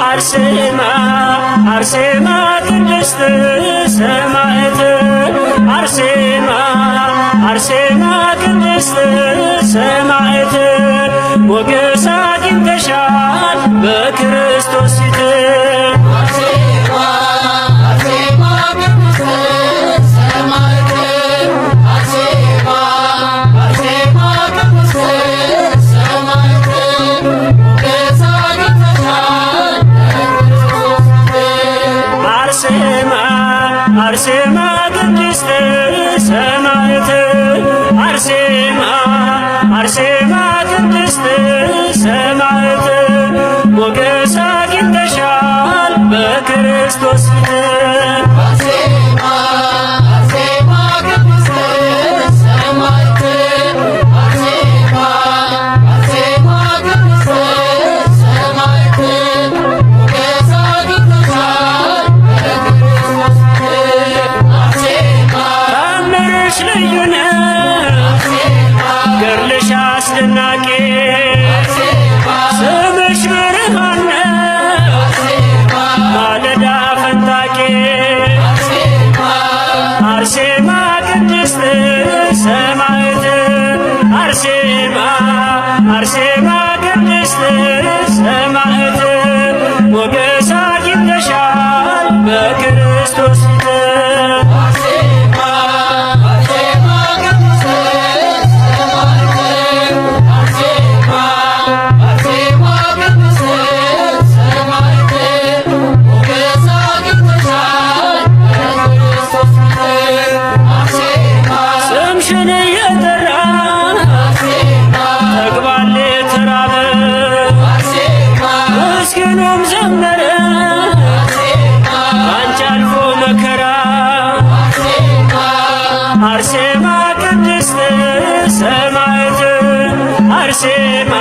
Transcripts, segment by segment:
አርሴማ አርሴማ ቅድስት ሰማዕት አርሴማ አርሴማ ቅድስት ሰማዕት ሞገስ አግኝተሻል በክርስቶስ ፊት አርሴማ ቅድስት ሰማዕት አርሴማ አርሴማ ቅድስት ሰማዕት ሞገስ አግኝተሻል በክርስቶስ ገድልሽ አስደናቂ ስምሽ ብርሃን ማለዳ ፈንጣቂ አርሴማ ቅድስት ሰማዕት አርሴማ አርሴማ ቅድስት ሰማዕት ሞገስ አግኝተሻል በክርስቶስ ምስኪኑም ዘመረ አንቺ አልፎ መከራ አርሴማ ቅድስት ሰማዕት አርሴማ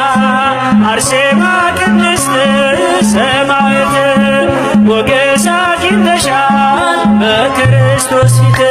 አርሴማ ቅድስት ሰማዕት ሞገስ አግኝተሻል በክርስቶስ ፊት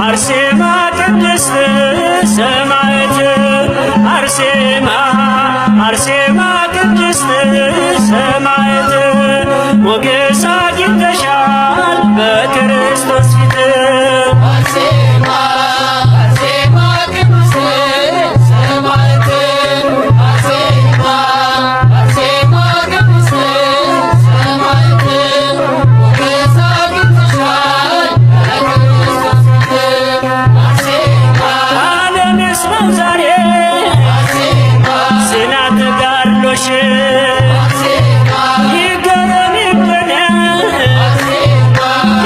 አርሴማ ቅድስት ሰማዕት አርሴማ አርሴማ ቅድስት ሰማዕት ሞገስ አግኝተሻል በክርስቶስ ፊት ይገረም ይደነቅ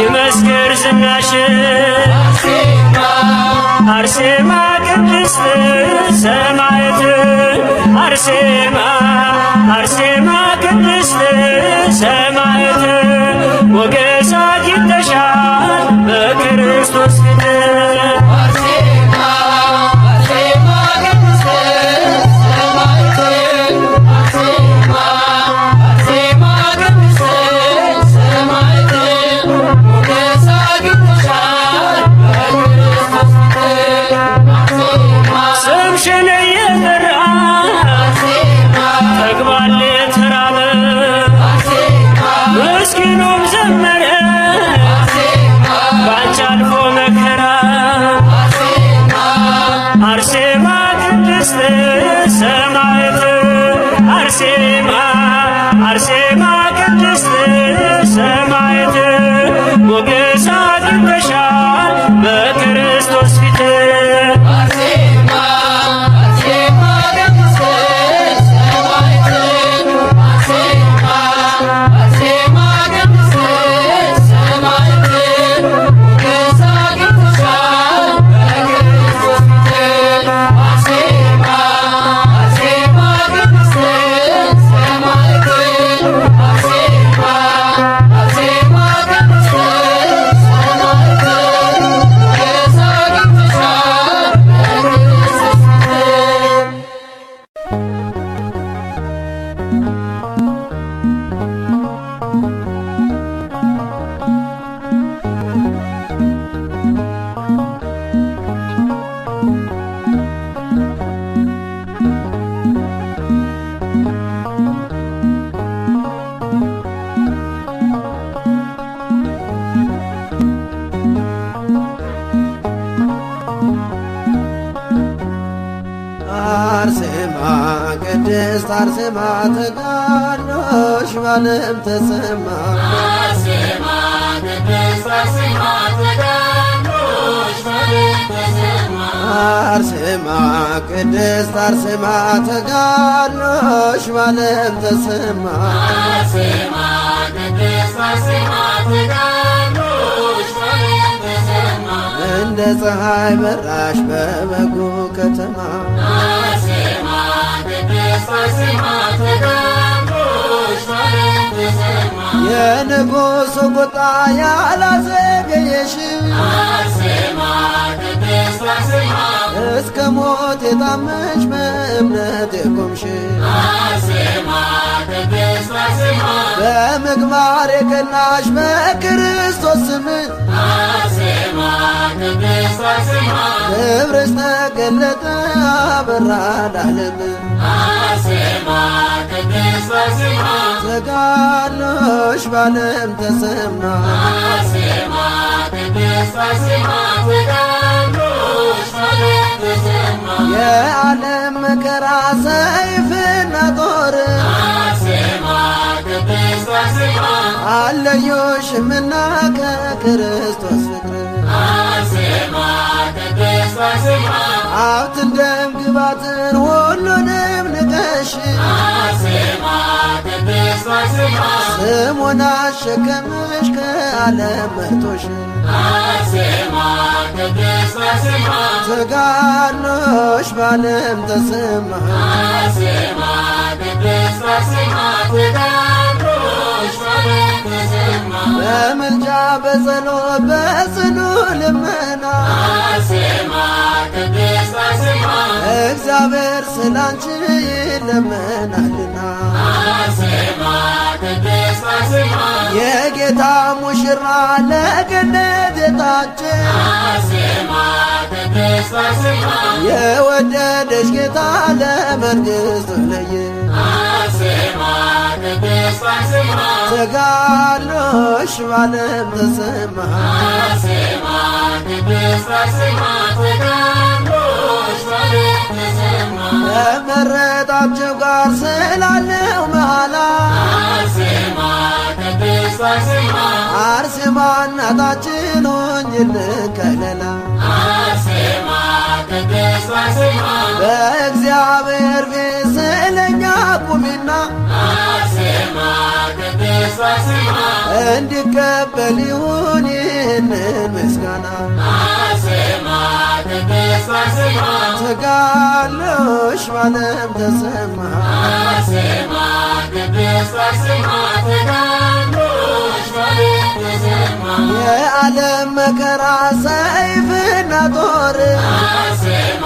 ይመስክር ዝናሽ አርሴማ ቅድስት ሰማዕት አርሴማ አርሴማ ቅድስት ሰማዕት ሞገስ አግኝተሻል በክርስቶስ ፊት ስምሽን እየጠራ ተግባል ተራበ ምስኪኑም ዘመረ ባንቺ አልፎ መከራ አርሴማ ቅድስት ሰማዕት አርሴማ አርሴማ ቅድስት ሰማዕት ሞገስ አግኝተሻል በክርስቶስ ፊት ቅድስት አርሴማ ተጋድሎሽ በዓለም ተሰማ አርሴማ ቅድስት አርሴማ ተጋድሎሽ በዓለም ተሰማ አርሴማ ቅድስት አርሴማ ተጋድሎሽ በዓለም ተሰማ አርሴማ ቅድስት አርሴማ ተጋድሎሽ በዓለም ተሰማ እንደ ፀሐይ በራሽ በበጉ ከተማ አርሴማ ቅድስት አርሴማ ተጋድሎሽ በዓለም ተሰማ የንጉሡ ቁጣ ያላዘገየሽ አርሴማ ቅድስት አርሴማ እስከ ሞት የታመንሽ በእምነት የቆምሽ አርሴማ ቅድስት አርሴማ በምግባር የቀናሽ በክርስቶስ ስም አርሴማ ቅድስት አርሴማ ክብርሽ ተገለጠ አበራ ለዓለም አርሴማ ቅድስት አርሴማ ተጋድሎሽ በዓለም ተሰማ አርሴማ ቅድስት አርሴማ ተጋድሎሽ በዓለም ተሰማ የዓለም መከራ ሰይፍና ጦር አርሴማ ቅድስት አርሴማ አለዮሽምና ከክርስቶስ ፍቅር አርሴማ ቅድስት አርሴማ ሀብትን ደም ግባትን ሁሉንም ንቀሽ አርሴማ ቅድስት አርሴማ ስሙን አሸከምሽ ከዓለም መርጦሽ አርሴማ ቅድስት አርሴማ ተጋድሎሽ በዓለም ተሰማ አርሴማ ቅድስት አርሴማ ተጋድሎሽ በዓለም ተሰማ በምልጃ በጸሎት በጽኑ ልመና አርሴማ ቅድስት አርሴማ እግዚአብሔር ስላንቺ ይለመናልና አርሴማ ቅድስት አርሴማ የጌታ ሙሽራ ለገነት የታጨ አርሴማ ቅድስት አርሴማ የወደደሽ ጌታ ለመንግሥቱ ለየ አርሴማ ቅድስት አርሴማ ተጋድሎሽ በዓለም ተሰማ አርሴማ ቅድስት አርሴማ ተጋድሎሽ በዓለም ተሰማ ከመረጣቸው ጋር ስላለው መሃላ አርሴማ ቅድስት አርሴማ አርሴማ እናታችን ሆኝልን ከለላ አርሴማ ቅድስት አርሴማ በእግዚአብሔር ፊት ስለኛ ቁሚና አርሴማ ቅድስት አርሴማ እንዲቀበል ይሁን ይህንን ምስጋና አርሴማ ቅድስት አርሴማ ተጋድሎሽ በዓለም ተሰማ አርሴማ ቅድስት አርሴማ ተጋድሎሽ በዓለም ተሰማ የዓለም መከራ ሰይፍና ጦር አርሴማ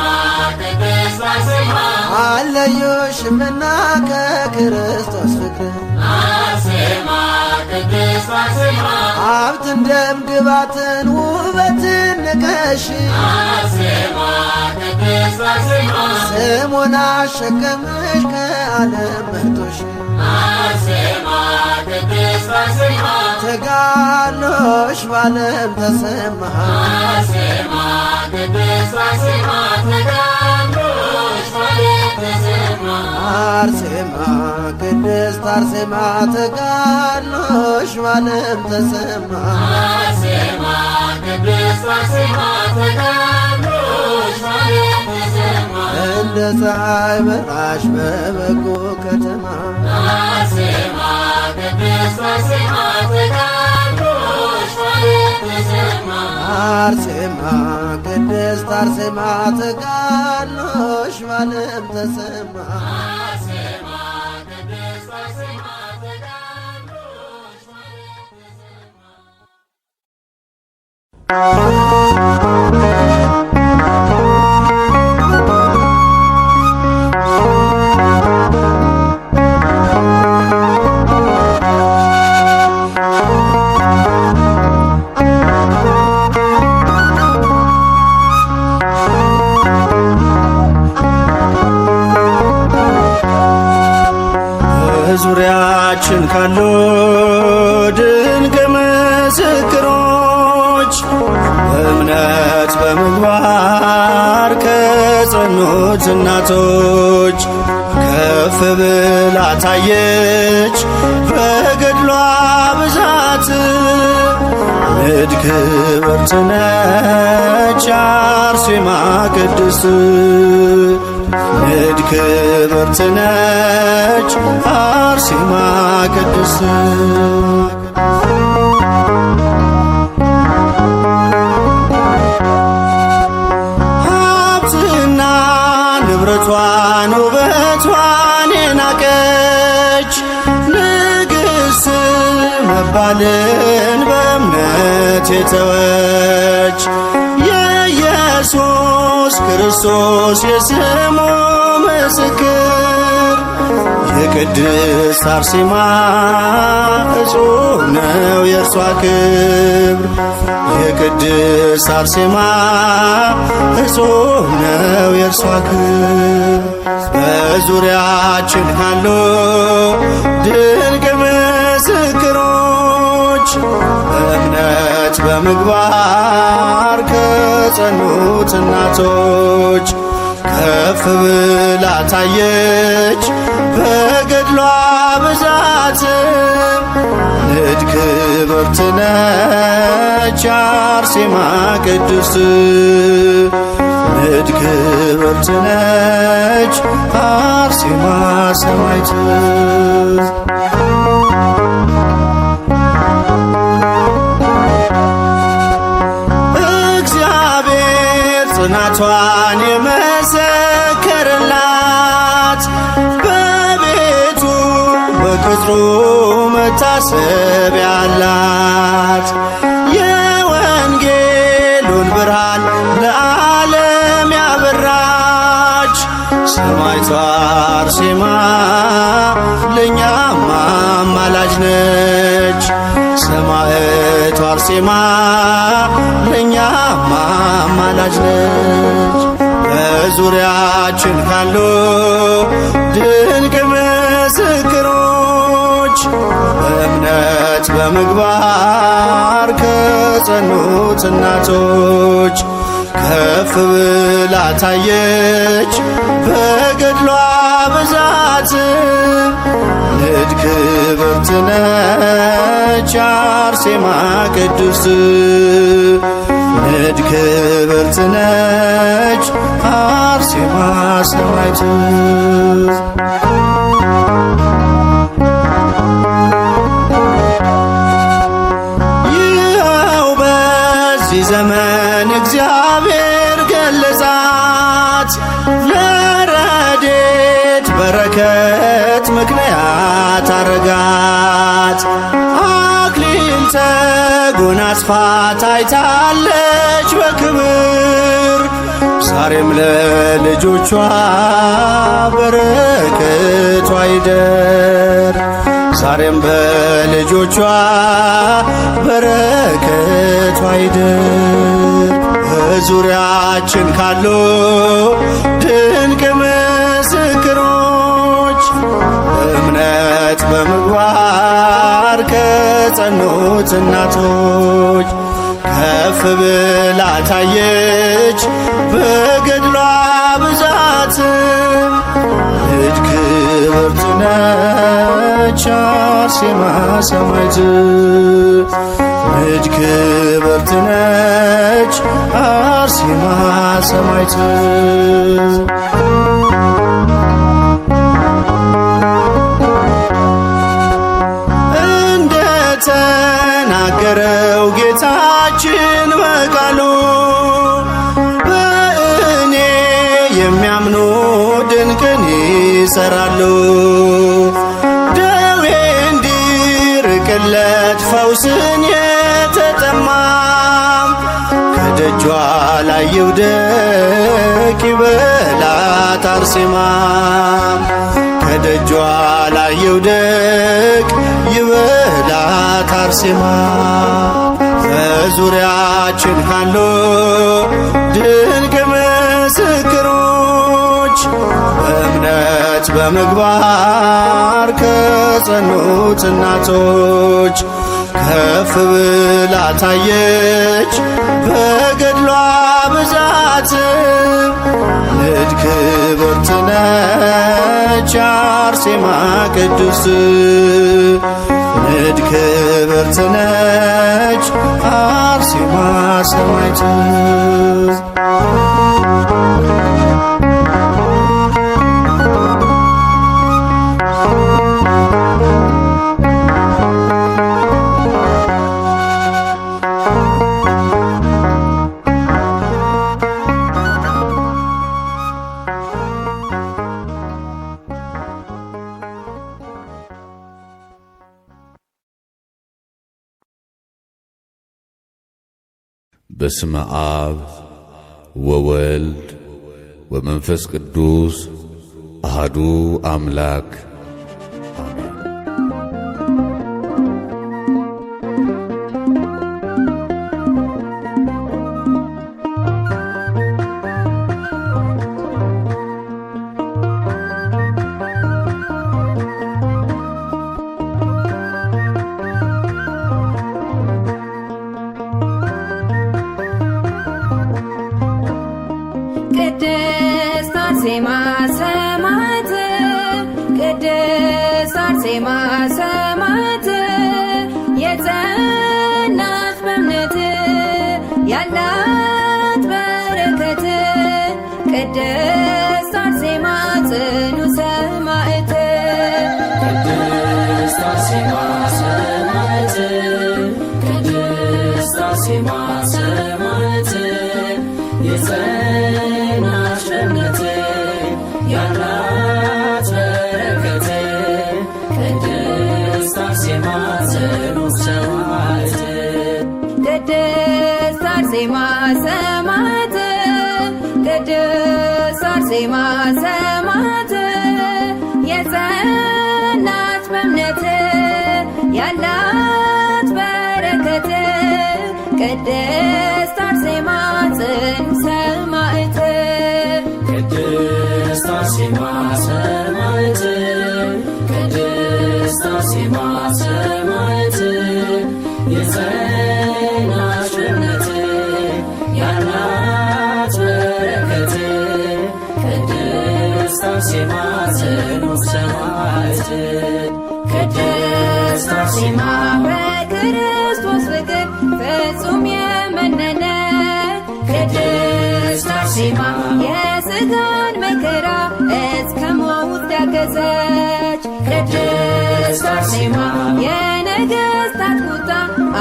ቅድስት አርሴማ አለዮሽምና ከክርስቶስ ፍቅር አርሴማ ቅድስት አርሴማ ሀብትን ደም ግባትን ውበትን ንቀሽ አርሴማ ቅድስት አርሴማ ስሙን አሸከምሽ ከዓለም መርጦሽ አርሴማ ቅድስት አርሴማ ተጋድሎሽ በዓለም ተሰማ አርሴማ ቅድስት አርሴማ ተጋድሎሽ በዓለም ተሰማ አርሴማ ቅድስት አርሴማ ተጋድሎሽ በዓለም ተሰማ አርሴማ ቅድስት አርሴማ ተጋድሎሽ በዓለም ተሰማ እንደ ፀሐይ በራሽ በበጎ ከተማ አርሴማ ቅድስት አርሴማ ተጋድሎሽ በዓለም ተሰማ አርሴማ ቅድስት አርሴማ ተጋድሎሽ በዓለም ተሰማ አርሴማ ቅድስት አርሴማ ተጋድሎሽ በዓለም በዙሪያችን ካሉ ድንቅ ምስክሮች በእምነት በምግባር ከጸኑት እናቶች ከፍ ብላ ታየች በገድሏ ብዛት ንድ ክብርት ነች አርሴማ ቅድስት ንድ ክብርት ነች አርሴማ ቅድስት ሀብትና ንብረቷን ውበቷን የናቀች ንግሥት መባልን በእምነት የተወች የኢየሱስ ክርስቶስ የስሙ ምስክር የቅድስት አርሴማ እጹብ ነው የእርሷ ክብር የቅድስት አርሴማ እጹብ ነው የእርሷ ክብር በዙሪያችን ካሉ ድንቅ ምስክሮች በእምነት በምግባር ከጸኑት እናቶች ከፍ ብላ ታየች በገድሏ ብዛት ንድ ክብርት ነች አርሴማ ቅድስት ንድ ክብርት ነች አርሴማ ሰማዕት እግዚአብሔር ጽናቷን የመሰከረላት በቤቱ በቅጥሩ መታሰቢያ አላት የወንጌሉን ብርሃን ለዓለም ያበራች ሰማዕቷ አርሴማ ለእኛም አማላጅ ነች ሰማዕቷ አርሴማ ለእኛም አማላጅ ነች በዙሪያችን ካሉ ድንቅ ምስክሮች በእምነት በምግባር ከጸኑት እናቶች ከፍ ብላ ታየች በገድሏ ብዛት ንድ ክብርት ነች አርሴማ ቅድስት ንድ ክብርት ነች አርሴማ ሰማዕት ይኸው በዚህ ዘመን እግዚአብሔር ገለጻት ለረድኤት በረከት ምክንያት አረጋት አክሊል ተጎናጽፋ ታይታለች በክብር ዛሬም ለልጆቿ በረከቷ ይደር ዛሬም በልጆቿ በረከቷ ይደር በዙሪያችን ካሉ ድንቅ ምስክሮች በእምነት በምግባር ከጸኑት እናቶች ከፍ ብላ ታየች በገድሏ ብዛት ንድ ክብርት ነች አርሴማ ሰማዕት ንድ ክብርት ነች አርሴማ ሰማዕት እንደተናገረው ጌታችን በቃሉ በእኔ የሚያምኑ ድንቅን ይሰራሉ ደዌ እንዲርቅለት ፈውስን የተጠማም ከደጇ ላይ ይውደቅ ይበላት አርሴማ ከደጇ ላይ ይውደቅ ይበላት አርሴማ በዙሪያችን ካሉ ድንቅ ምስክሮች በእምነት በምግባር ከጸኑት እናቶች ከፍ ብላ ታየች በገድሏ ብዛት ንድ ክብርት ነች አርሴማ ቅድስት ንድ ክብርት ነች አርሴማ ሰማዕት በስመ አብ ወወልድ ወመንፈስ ቅዱስ አሐዱ አምላክ አሜን። ቅድስት አርሴማ ሰማዕት ቅድስት አርሴማ ሰማዕት የጸናች በእምነት ያላት በረከት ቅድስት አርሴማ ጽኑ ሰማዕት ቅድስት አርሴማ ሰማዕት ቅድስት አርሴማ ሰማዕት የጸናች በእምነት ያላት በረከት ቅድስት አርሴማ ጽኑ ሰማዕት ቅድስት አርሴማ ሰማዕት ቅድስት አርሴማ ሰማዕት የጸናች በእምነት ያላት በረከት ቅድስት አርሴማ ጽኑ ሰማዕት ቅድስት አርሴማ ሰማዕት ቅድስት አርሴማ ሰማዕት የጸናች በእምነት ያላት በረከት ቅድስት አርሴማ ጽኑ ሰማዕት ቅድስት አርሴማ በክርስቶስ ፍቅር ፍጹም የመነነ ቅድስት አርሴማ የሥጋን መከራ እስከ ሞት ያገዘች ቅድስት አርሴማ የነገሥታት ቁጣ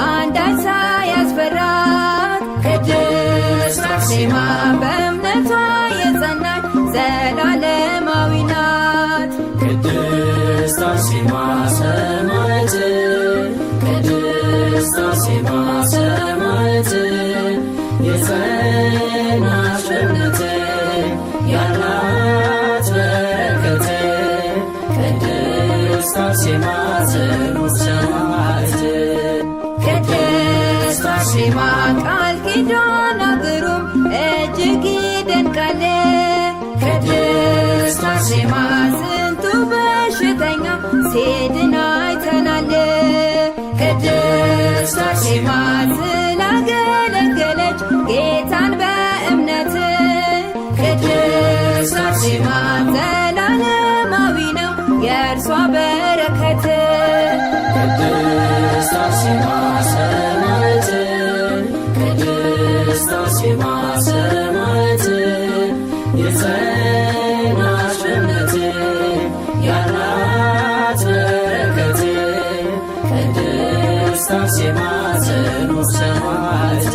አንዳች ሳያስፈራት ቅድስት አርሴማ በእምነቷ የጸናች ዘላለማዊ ናት ቅድስት አርሴማ ሰማዕት ቅድስት አርሴማ ሰማዕት የጸናች በእምነት ያላት በረከት ቅድስት አርሴማ ጽኑ ሰማዕት ቅድስት አርሴማ ቃል ኪዳኗ ግሩም እጅግ ይደንቃል ቅድስት አርሴማ ስንቱ በሽተኛ ሲድን አይተናል ቅድስት አርሴማ ስላገለገለች ጌታን በእምነት ቅድስት አርሴማ ዘላለማዊ ነው የእርሷ በረከት ቅድስት አርሴማ ሰማዕት ቅድስት አርሴማ ሰማዕት የጸናች በእምነት ያላት በረከት ቅድስት አርሴማ ጽኑ ሰማዕት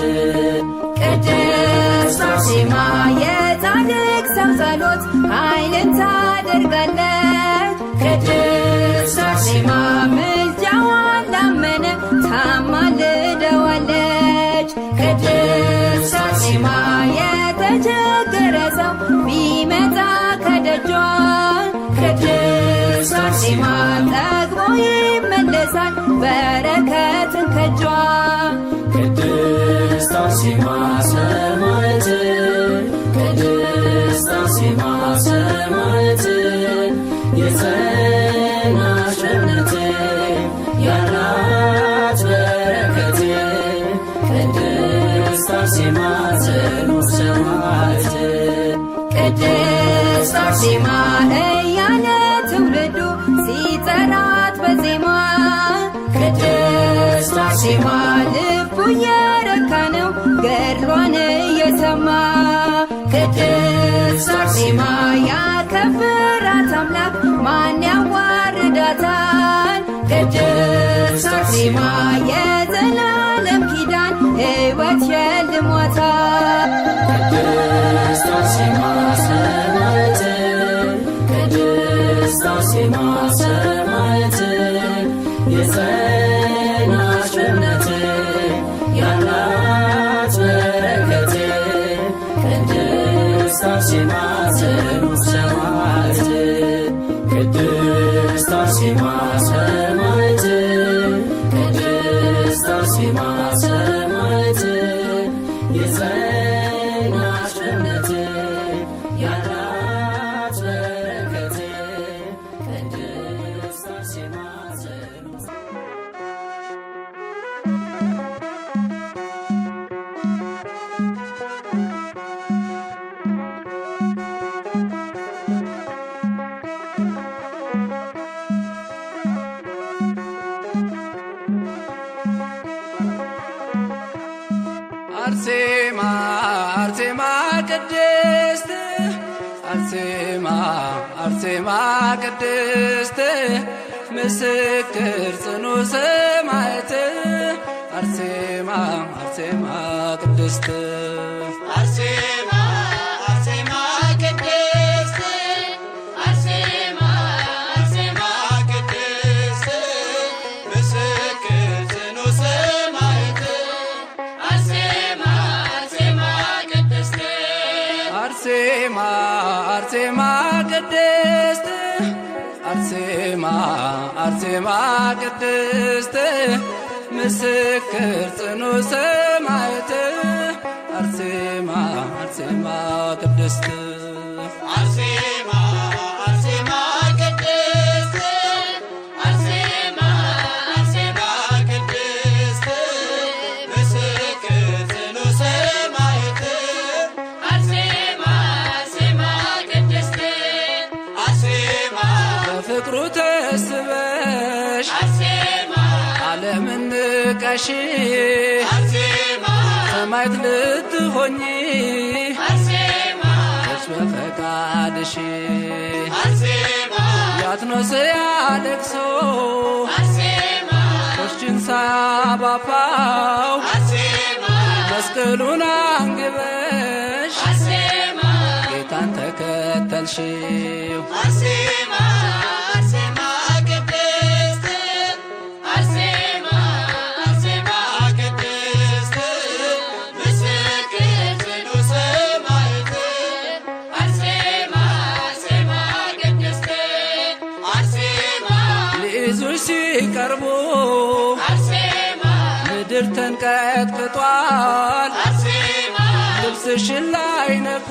ቅድስት አርሴማ የጻድቅ ሰው ጸሎት ኃይልን ታደርጋለች ቅድስት አርሴማ ምልጃዋን ላመነ ታማልደዋለች ቅድስት አርሴማ የተቸገረ ሰው ቢመጣ ከደጇ ቅድስት አርሴማ ጠግቦ ይመለሳል በረከትን ከጇ ቅድስት አርሴማ ሰማዕት ቅድስት አርሴማ ሰማዕት የጸናች በእምነት ያላት አርሴማ ጽኑ ሰማዕት ቅድስት አርሴማ እያለ ትውልዱ ሲጠራት በዜማ ቅድስት አርሴማ ልቡ እየረካ ነው ገድሏን እየሰማ ቅድስት አርሴማ ያከብራት አምላክ ማን ያዋርዳታል? ቅድስት አርሴማ የዘላለም ኪዳን ሕይወት ሸልሟታል። ቅድስት አርሴማ ሰማዕት ቅድስት አርሴማ ሰማዕት የጸናች በእምነት ያላት በረከት ቅድስት አርሴማ ጽኑ ሰማዕት ቅድስት አርሴማ ሰማዕት ቅድስት አርሴማ ሰማዕት የጸናች በእምነት ያላት በረከት ቅድስት አርሴማ ጽኑ አርሴማ አርሴማ ቅድስት አርሴማ አርሴማ ቅድስት ምስክር ጽኑ ሰማዕት አርሴማ አርሴማ ቅድስት አርሴማ አርሴማ ቅድስት አርሴማ አርሴማ ቅድስት ምስክር ጽኑ ሰማዕት አርሴማ አርሴማ ቅድስት አርሴማ አርሴማ ቅድስት አርሴማ አርሴማ ቅድስት ምስክር ጽኑ ሰማዕት አርሴማ አርሴማ ቅድስት አርሴማ አርሴማ ቅድስት አርሴማ አርሴማ ቅድስት ምስክር ጽኑ ሰማዕት አርሴማ አርሴማ ቅድስት አርሴማ በፍቅሩ ተስበሽ አርሴማ ዓለምን ንቀሽ አርሴማ ሰማዕት ልትሆኚ አርሴማ እርስ በፈቃድሽ አርሴማ ያትኖስ ያለቅሶ አርሴማ ቆሽችን ሳባፋው አርሴማ መስቀሉን አንግበሽ አርሴማ ጌታን ተከተልሽው አርሴማ አርሴማ ቅድስት አርሴማ አርሴማ ቅድስት ምስክር ጽኑ ሰማዕት አርሴማ አርሴማ ቅድስት አርሴማ ሊይዙሽ ሲቀርቡ አርሴማ ምድር ተንቀጥቅጧል አርሴማ ልብስሽን ላይነኩ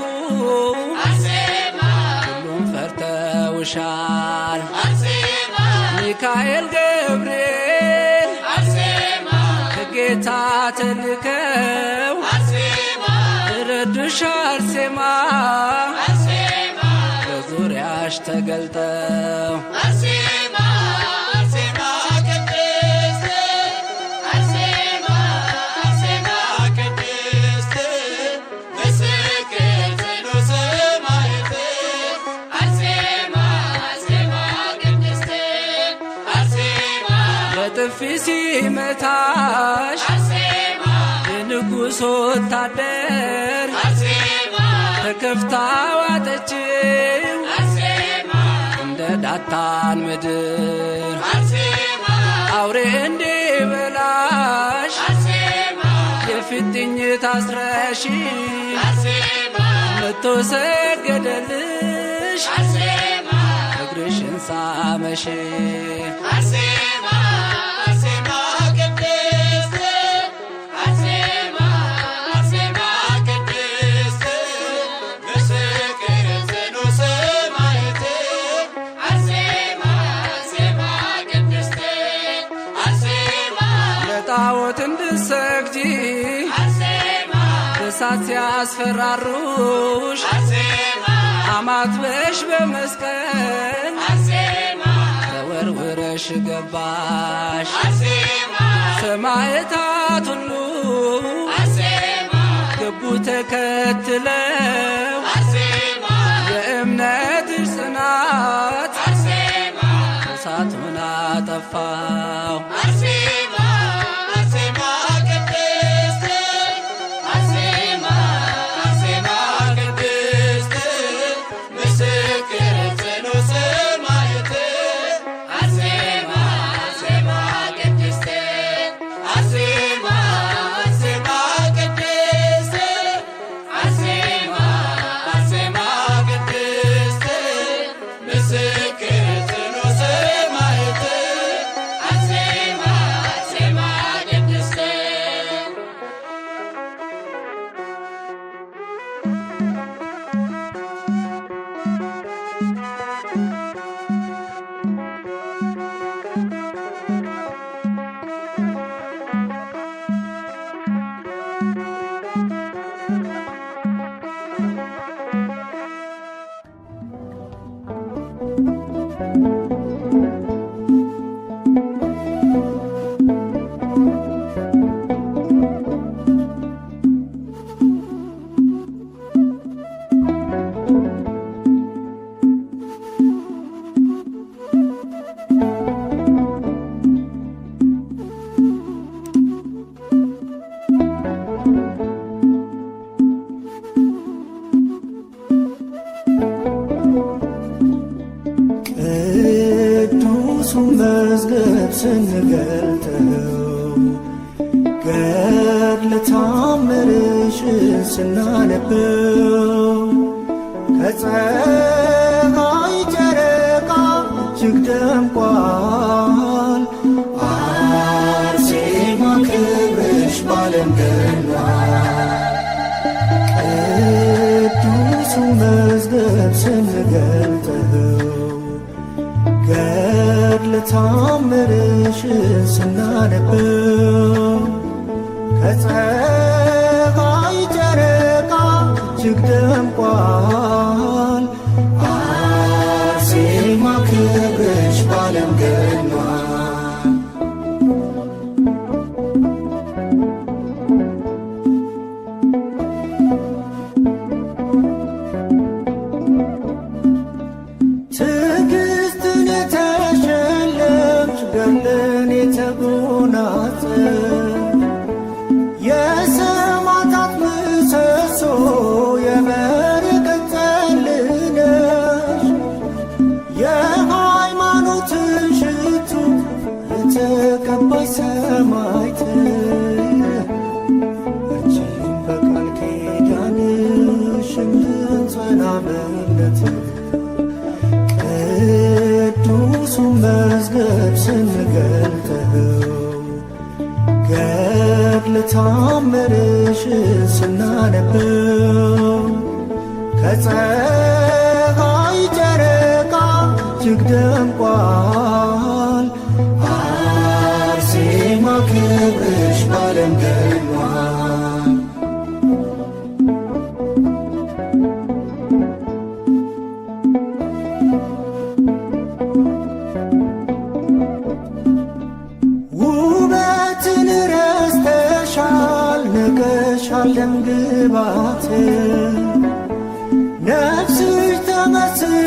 አርሴማ ሁሉም ፈርተውሻል አርሴማ ሚካኤል ገብርኤል አርሴማ ከጌታ ተልከው አርሴማ ረዱሽ አርሴማ አርሴማ በዙሪያሽ ተገልጠው አርሴማ አርሴማ ቅድስት አርሴማ አርሴማ ቅድስት ምስክር ጽኑ ሰማዕት አርሴማ አርሴማ ቅድስት አርሴማ በጥፊ ሲመታሽ አርሴማ የንጉሥ ወታደር አርሴማ ተከፍታ ዋጠችው አርሴማ እንደ ዳታን ምድር አርሴማ አውሬ እንዲበላሽ አርሴማ የፊጥኝ ታስረሽ አርሴማ መቶ ሰገደልሽ አርሴማ እግርሽን ሳመሽ አርሴማ አርሴማ ቅድስት አርሴማ አርሴማ ቅድስት ምስክር ጽኑ ሰማዕት አርሴማ አርሴማ ቅድስት አርሴማ ለጣዖት እንድትሰግጂ በሳት ሲያስፈራሩሽ አርሴማ አማትበሽ በመስቀል አርሴማ ተወርውረሽ ገባሽ አርሴማ ሰማዕታት ሁሉ አርሴማ ገቡ ተከትለው አርሴማ የእምነትሽ ጽናት አርሴማ እሳቱን አጠፋው። አርሴማ አርሴማ ቅድስት አርሴማ አርሴማ ቅድስት ምስክር ጽኑ ሰማዕት አርሴማ አርሴማ ቅድስት አርሴማ አርሴማ ቅድስት አርሴማ አርሴማ ቅድስት ምስክር ጽኑ ሰማዕት አርሴማ አርሴማ ቅድስት ቅዱሱ መዝገብ ስንገልጠው ገድለ ተአምርሽን ስናነበው ከፀሐይ ጨረቃ እጅግ ደምቋል። አርሴማ ክብርሽ ባለም ገኗል። ቅዱሱ መዝገብ ስንገልጠው ገድለ ተአምርሽን ስናነበው ከፀሐይ ጨረቃ እጅግ ደምቋል። አርሴማ ክብርሽ ባለም ገኗል። ትዕግስትን የተሸለምሽ ገድልን የተጎናጸፍሽ የሰማዕታት ምሰሶ የበረከት ጠል ነሽ። የሃይማኖትን ሽቱ የተቀባይ ሰማዕት አንቺን በቃል ኪዳንሽ እንድንጸና በእምነት ቅዱሱ መዝገብ ስንገልጠው ገድለ ተአምርሽን ስናነበው ከፀሐይ ጨረቃ እጅግ ደምቋል። አርሴማ ክብርሽ ባለም ገኗል። ውበትን ረስተሻል ንቀሻል ደምግባት ነፍስሽ ተመስጣለች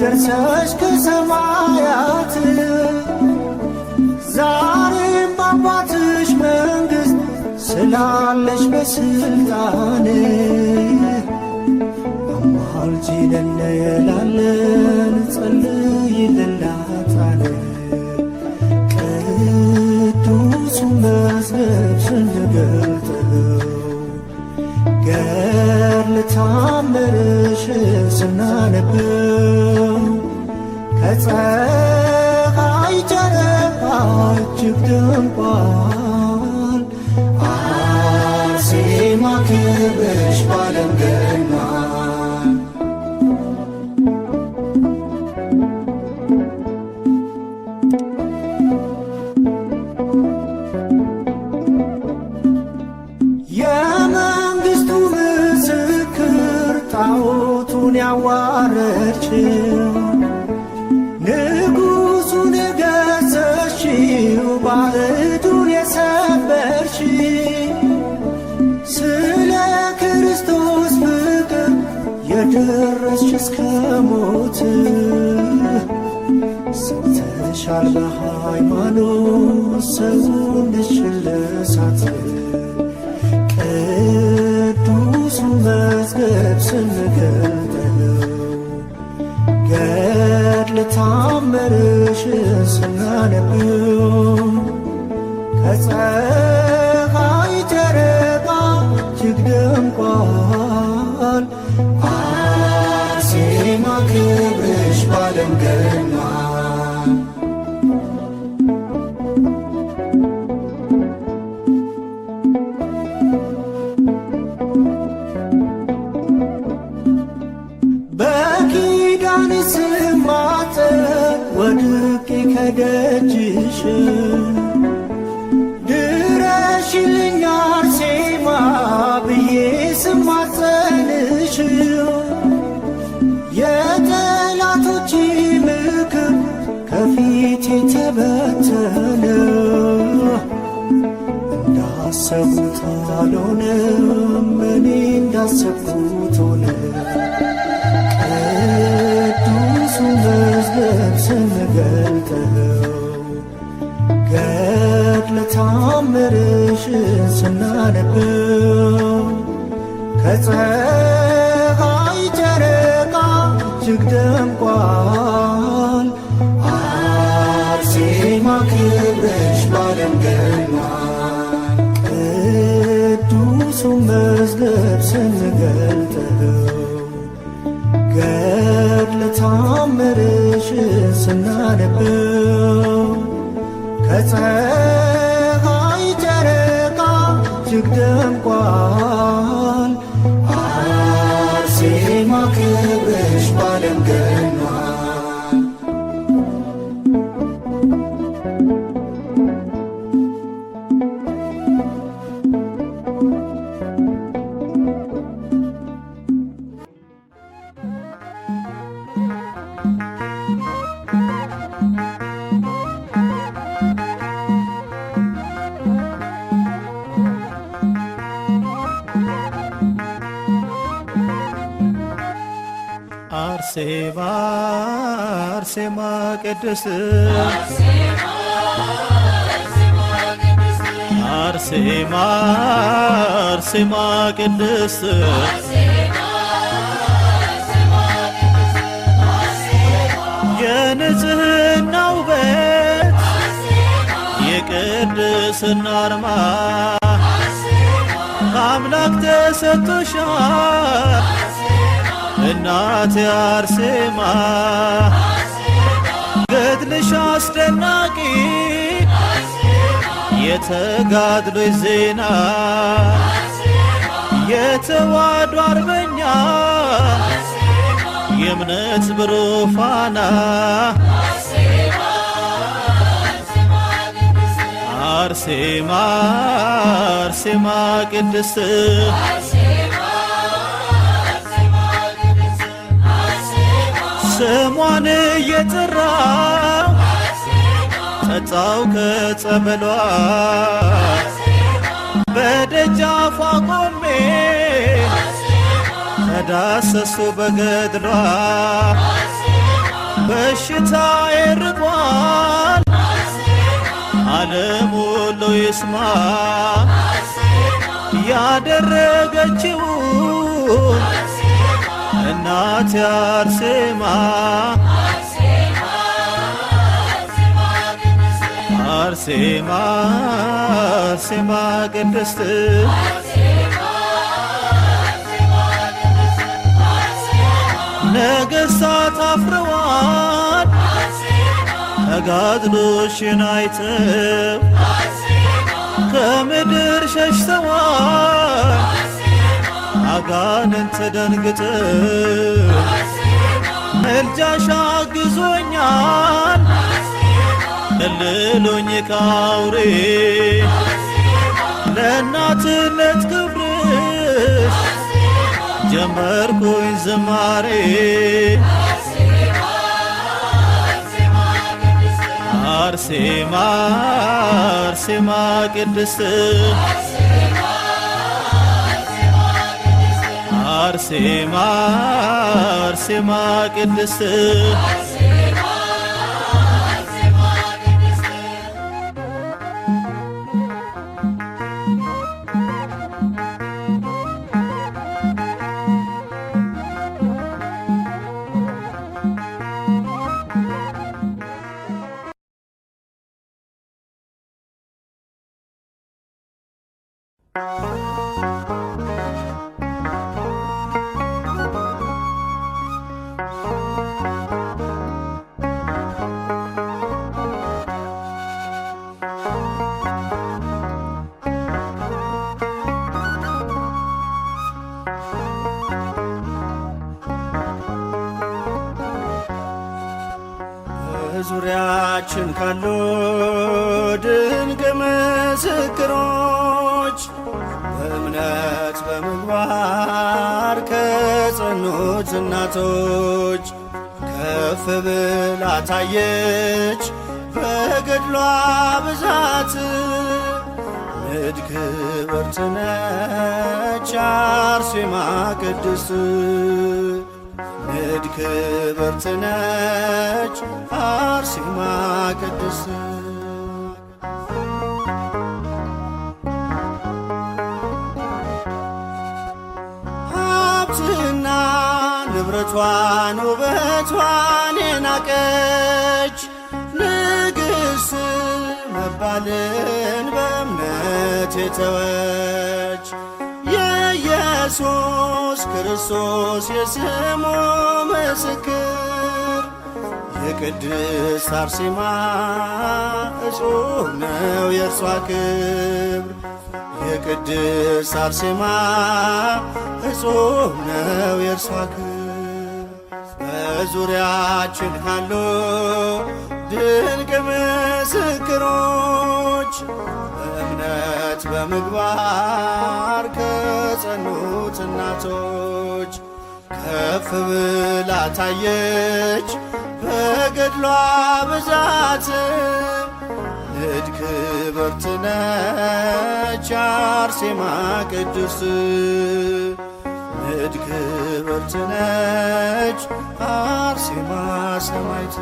ደርሰሽ ከሰማያት ዛሬም በአባትሽ መንግሥት ስላለሽ በስልጣን አማልጂልን እንላለን ጸልይልላታል። ቅዱሱ መዝገብ ስንገልጠው ገድለ ተአምርሽን ስናነበው ከፀሐይ ጨረቃ እጅግ ደምቋል። አርሴማ ክብርሽ ባለም ገኗል። ያዋረድሽው ንጉሡን የገሰሽው ባዕዱን የሰበርሽ ስለ ክርስቶስ ፍቅር የደረስሽ እስከ ሞት ሰጥተሻል በሃይማኖት ሰውነትሽን ለእሳት ቅዱሱ መዝገብ ስንገልጠው ገድለ ተአምርሽን ስናነበው ከፀሐይ ጨረቃ እጅግ ደምቋል። አርሴማ ክብርሽ ባለም ገኗል። በኪዳን ስማፀን ወድቄ ከደጅሽ ድረሽልኝ አርሴማ ብዬ ስማፀንሽ የጠላቶች ምክር ከፊቴ ተበተነ። እንዳሰብኩት አልሆነም፣ እኔ እንዳሰብኩት ሆነ። ቅዱሱ መዝገብ ስንገልጠው ገድለ ተአምርሽን ስናነበው ከፀሐይ ጨረቃ እጅግ ደምቋል። አርሴማ ክብርሽ ባለም ገኗል። ቅዱሱ መዝገብ ስንገልጠው ገድለ ተአምርሽን ስናነበው ከፀሐይ ጨረቃ እጅግ ደምቋል። አርሴማ ክብርሽ ባለም ገኗል። አርሴማ አርሴማ ቅድስት አርሴማ አርሴማ ቅድስት የንጽሕና ውበት የቅድስና አርማ ከአምላክ ተሰጥቶሻል እናቴ አርሴማ። ገድልሽ አስደናቂ የተጋድሎሽ ዜና የተዋሕዶ አርበኛ የእምነት ብሩህ ፋና አርሴማ አርሴማ ቅድስት ስሟን እየጠራው ጠጣው ከጸበሏ በደጃፏ ቆሜ ተዳሰሱ በገድሏ በሽታዬ ርቋል ዓለም ሁሉ ይስማ ያደረገችውን እናቴ አርሴማ አርሴማ አርሴማ ቅድስት ነገሥታት አፍረዋል ተጋድሎሽን አይተው ከምድር ሸሽተዋል አጋንንት ደንግጠው መልጃሽ አግዞኛል እልሉኝ ካውሬ ለእናትነት ክብርሽ ጀመርኩኝ ዝማሬ አርሴማ አርሴማ ቅድስት አርሴማ አርሴማ ቅድስት በዙሪያችን ካሉ ድንቅ ምስክሮች በእምነት በምግባር ከጸኑት እናቶች ከፍ ብላ ታየች በገድሏ ብዛት ንድ ክብርት ነች አርሴማ ቅድስት ንድ ክብርት ነች አርሴማ ቅድስት ሀብትና ንብረቷን ውበቷን የናቀች ንግሥት መባልን በእምነት የተወች የኢየሱስ ክርስቶስ የስሙ ምስክር የቅድስት አርሴማ እጹብ ነው የእርሷ ክብር የቅድስት አርሴማ እጹብ ነው የእርሷ ክብር በዙሪያችን ካሉ ድንቅ ምስክሮች በእምነት በምግባር ከጸኑት እናቶች ከፍ ብላ ታየች በገድሏ ብዛት ንድ ክብርት ነች አርሴማ ቅድስት ንድ ክብርት ነች አርሴማ ሰማዕት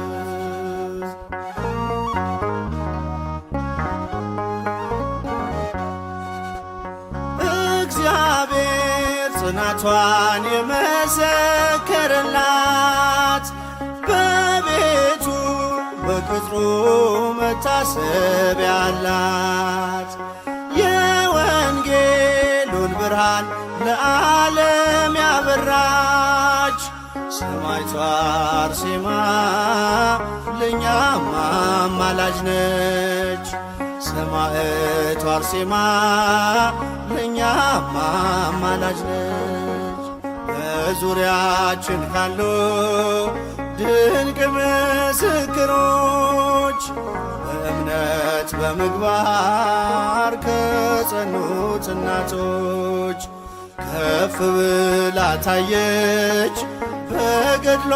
እግዚአብሔር ጽናቷን የመሰከረላት በቤቱ በቅጥሩ መታሰቢያ አላት የወንጌሉን ብርሃን ለዓለም ያበራች ሰማዕቷ አርሴማ ለእኛም አማላጅ ነች ሰማዕቷ አርሴማ ለእኛም አማላጅ ነች በዙሪያችን ካሉ ድንቅ ምስክሮች በእምነት በምግባር ከጸኑት እናቶች ከፍ ብላ ታየች በገድሏ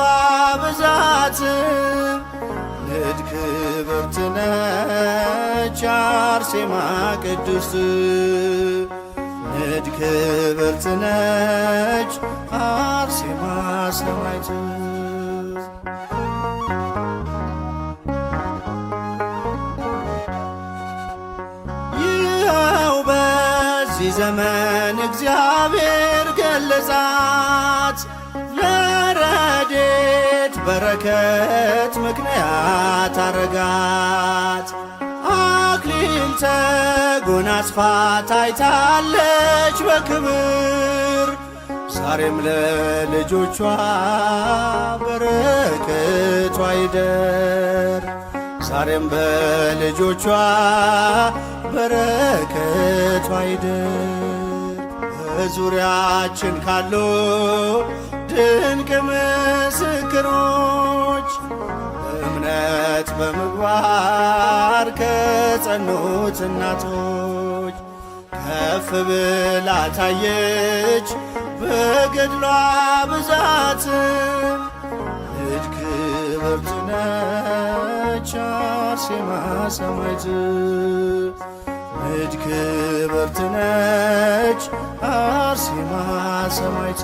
ብዛት ንድ ክብርት ነች አርሴማ ቅድስት ንድ ክብርት ነች አርሴማ ሰማዕት ይኸው በዚህ ዘመን እግዚአብሔር ገለጻት ለረድኤት በረከት ምክንያት አረጋት አክሊል ተጎናጽፋ ታይታለች በክብር ዛሬም ለልጆቿ በረከቷ ይደር ዛሬም በልጆቿ በረከቷ ይደር በዙሪያችን ካሉ ድንቅ ምስክሮች በእምነት በምግባር ከጸኑት እናቶች ከፍ ብላ ታየች በገድሏ ብዛት ልጅ ክብርት ነች አርሴማ ሰማዕት ልጅ ክብርት ነች አርሴማ ሰማዕት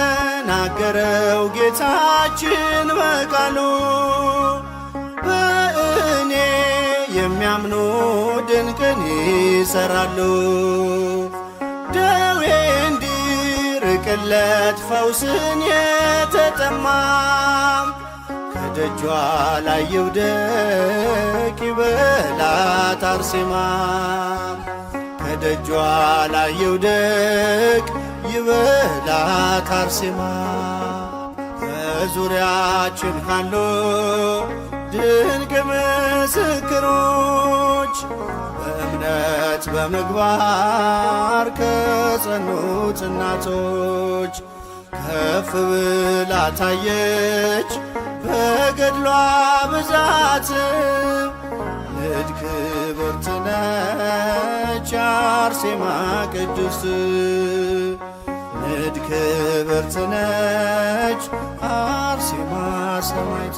እንደተናገረው ጌታችን በቃሉ በእኔ የሚያምኑ ድንቅን ይሰራሉ። ደዌ እንዲርቅለት ፈውስን የተጠማም ከደጇ ላይ ይውደቅ ይበላት አርሴማ ከደጇ ላይ ይውደቅ ይበላት አርሴማ በዙሪያችን ካሉ ድንቅ ምስክሮች በእምነት በምግባር ከጸኑት እናቶች ከፍ ብላ ታየች በገድሏ ብዛት ልጅ ክብርት ነች አርሴማ ቅድስት ልጅ ክብርት ነች አርሴማ ሰማዕት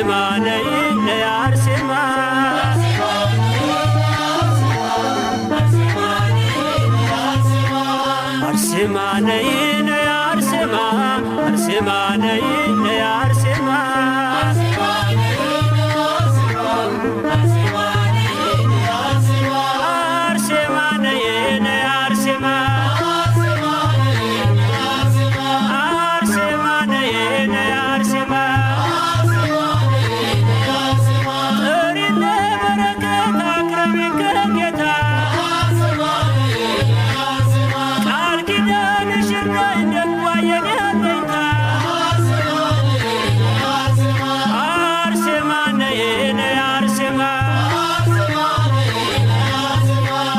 አርሴማ ነይ ነይ አርሴማ አርሴማ ነይ ነይ አርሴማ አርሴማ ነይ ነይ አርሴማ አርሴማ ነይ ነይ አርሴማ አርሴማ ነይ ነይ አርሴማ ጥሪን ለበረከት አቅርቢን ከጌታ ቃል ኪዳንሽን ነይ ደጓ የኔ አለኝታ አርሴማ ነይ ነይ አርሴማ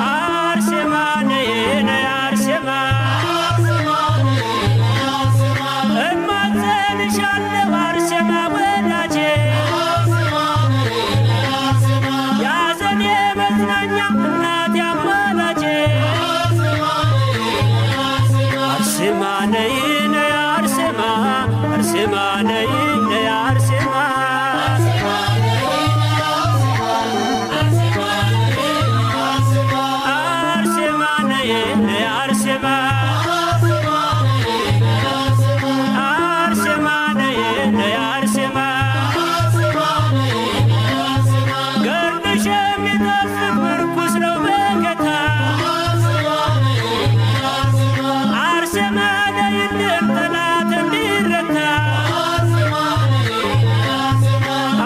አርሴማ ነይ ነይ አርሴማ እማጸንሻለሁ አርሴማ ወዳጄ ያዘኔ መጽናኛ እናቴ አማላጄ አርሴማ ነይ ነይ አርሴማ አርሴማ ነይ ነይ አርሴማ አርሴማ ነይ ነይ አርሴማ አርሴማ ነይ ነይ አርሴማ ገድልሽ የሚጣፍጥ ምርኩስ ነው በጌታ አርሴማ ነይልን ጠላት እንዲረታ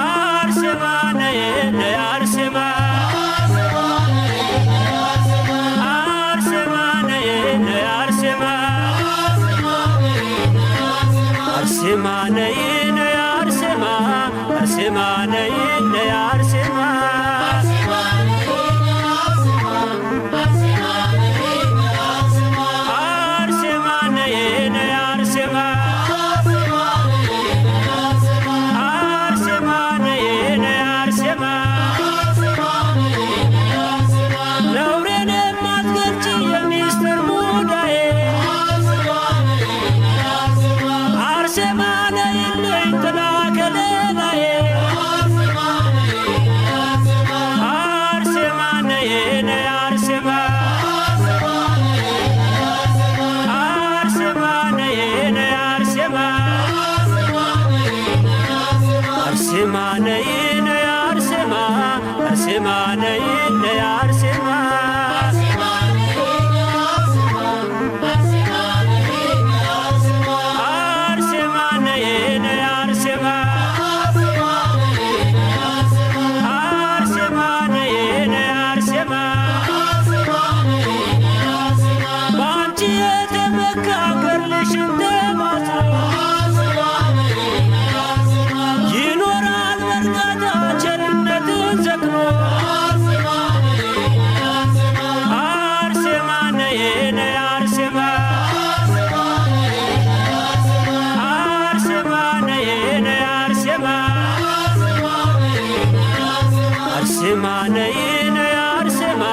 አርሴማ ነይ ነይ አርሴማ አርሴማ ነይ ነይ አርሴማ አርሴማ ነይ ነይ አርሴማ አርሴማ ነይ ነይ አርሴማ አርሴማ ነይ ነይ አርሴማ አርሴማ ነይ ነይ አርሴማ ነውሬን የማትገልጪ የሚስጥር ሙዳዬ አርሴማ ነይልኝ ጥላ ከለላዬ አርሴማ ነይ ነይ አርሴማ አርሴማ ነይ ነይ አርሴማ አርሴማ ነይ ነይ አርሴማ አርሴማ ነይ ነይ አርሴማ አርሴማ ነይ ነይ አርሴማ አርሴማ ነይ ነይ አርሴማ በአንቺ የተመካ ገድልሽን ተማጽኖ ይኖራል በእርጋታ ቸርነትን ዘክሮ አርሴማ ነይ ነይ አርሴማ አርሴማ ነይ ነይ አርሴማ አርሴማ ነይ ነይ አርሴማ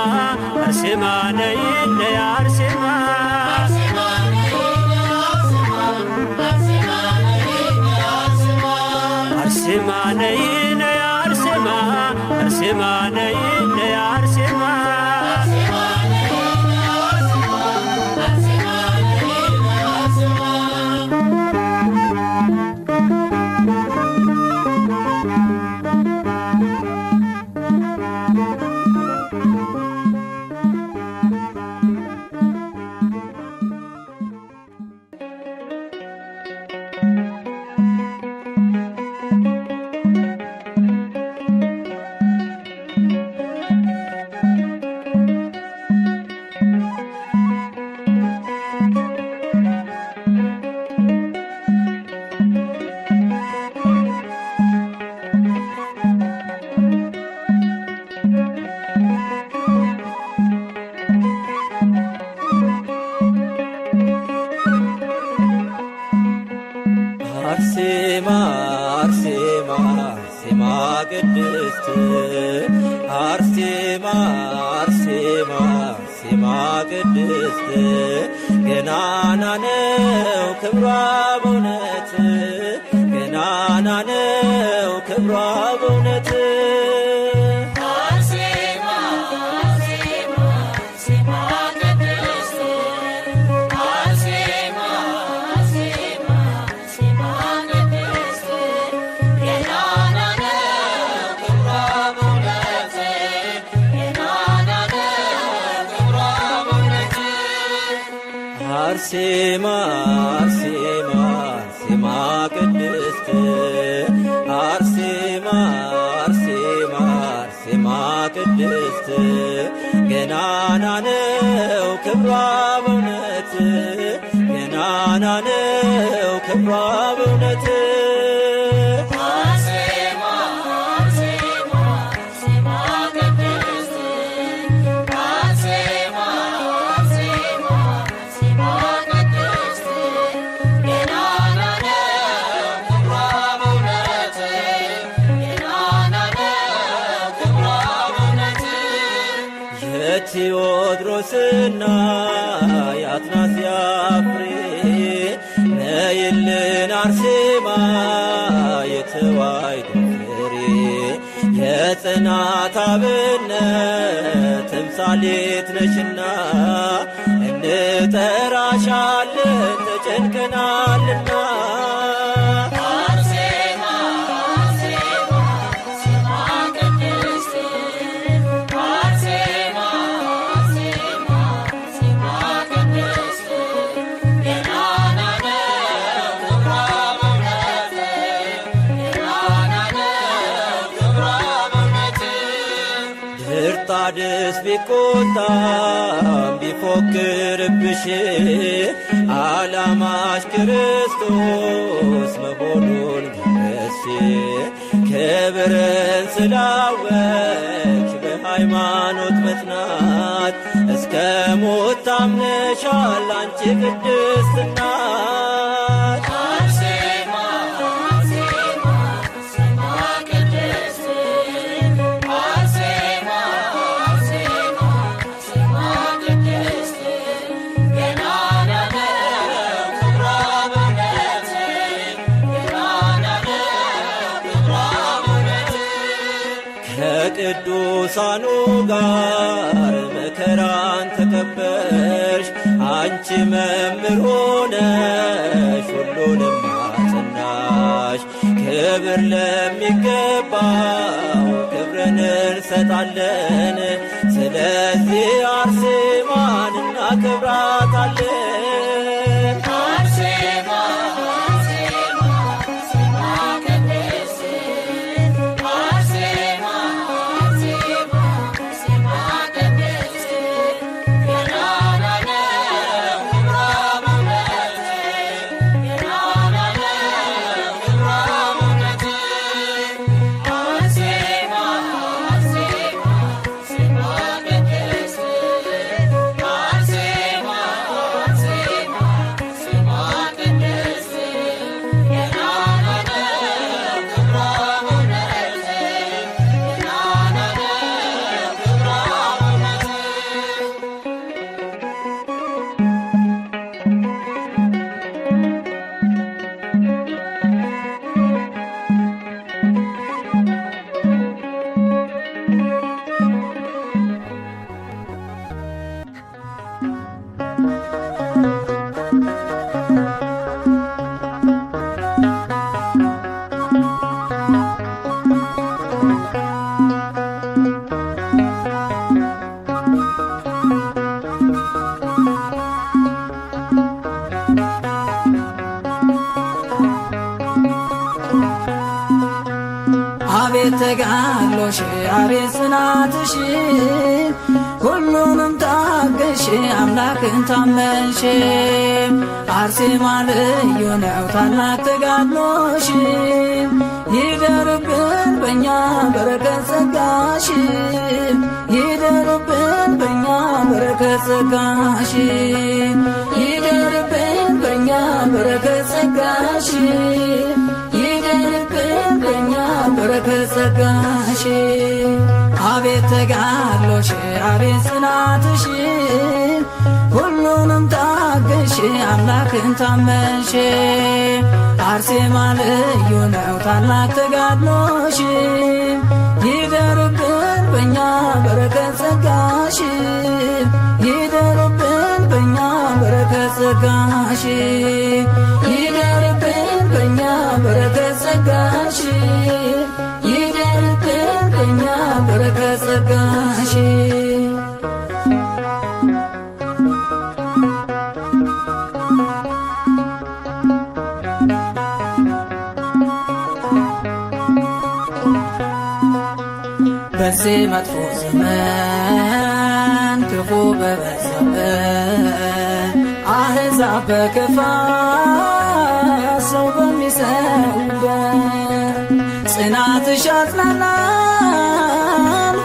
አርሴማ ነይ ነይ አርሴማ አርሴማ ነይ ነይ አርሴማ አርሴማ ነይ ነይ አርሴማ አርሴማ አርሴማ አርሴማ ቅድስት አርሴማ አርሴማ አርሴማ ቅድስት ገናና ነው ክብሯ በእውነት ገናና ነው ክብሯ በእውነት አርሴማ አርሴማ አርሴማ ቅድስት አርሴማ አርሴማ አርሴማ ቅድስት ገናና ነው ክብሯ በእውነት ገናና ነው ክብሯ በእውነት ቴዎድሮስና የአትናስያ ፍሬ ነይልን አርሴማ የተዋሕዶ ፍሬ የጽናት አብነት ተምሳሌት ነሽና እንጠራሻለን ተጨንቀናልና ድርጣድስ ቢቆጣም ቢፎክርብሽ ዓላማሽ ክርስቶስ መሆኑን ገለጽሽ ክብርን ስላወቅሽ በሃይማኖት መጽናት እስከ ሞት ታምነሻል አንቺ ቅድስት እናት ከቅዱሳኑ ጋር መከራን ተቀበልሽ አንቺ መምህር ሆነሽ ሁሉንም አጸናሽ ክብር ለሚገባው ክብርን እንሰጣለን ስለዚህ አርሴማን እናከብራታለን አቤት ተጋድሎሽ አቤት ጽናትሽ ሁሉንም ታገሽ አምላክን ታመንሽ አርሴማ ልዩ ነው ታላቅ ተጋድሎሽ ይደርብን በእኛ በረከት ጸጋሽ ይደርብን በእኛ በረከት ጸጋሽ ይደርብን በእኛ በረከት ጸጋሽ ይደርብን በእኛ በረከት ጸጋሽ አቤት ተጋድሎሽ አቤት ጽናትሽ ሁሉንም ታገሽ አምላክን ታመንሽ አርሴማ ልዩ ነው ታላቅ ተጋድሎሽ ይደርብን በእኛ በረከት ጸጋሽ ይደርብን በእኛ በረከት ጸጋሽ ይደርብን በእኛ በረከት ጸጋሽ ይደርብን በእኛ በረከት ጸጋሽ በዚህ መጥፎ ዘመን ክፉ በበዛበት አሕዛብ በክፋት ሰው በሚሰውበት ጽናትሽ ያጽናናል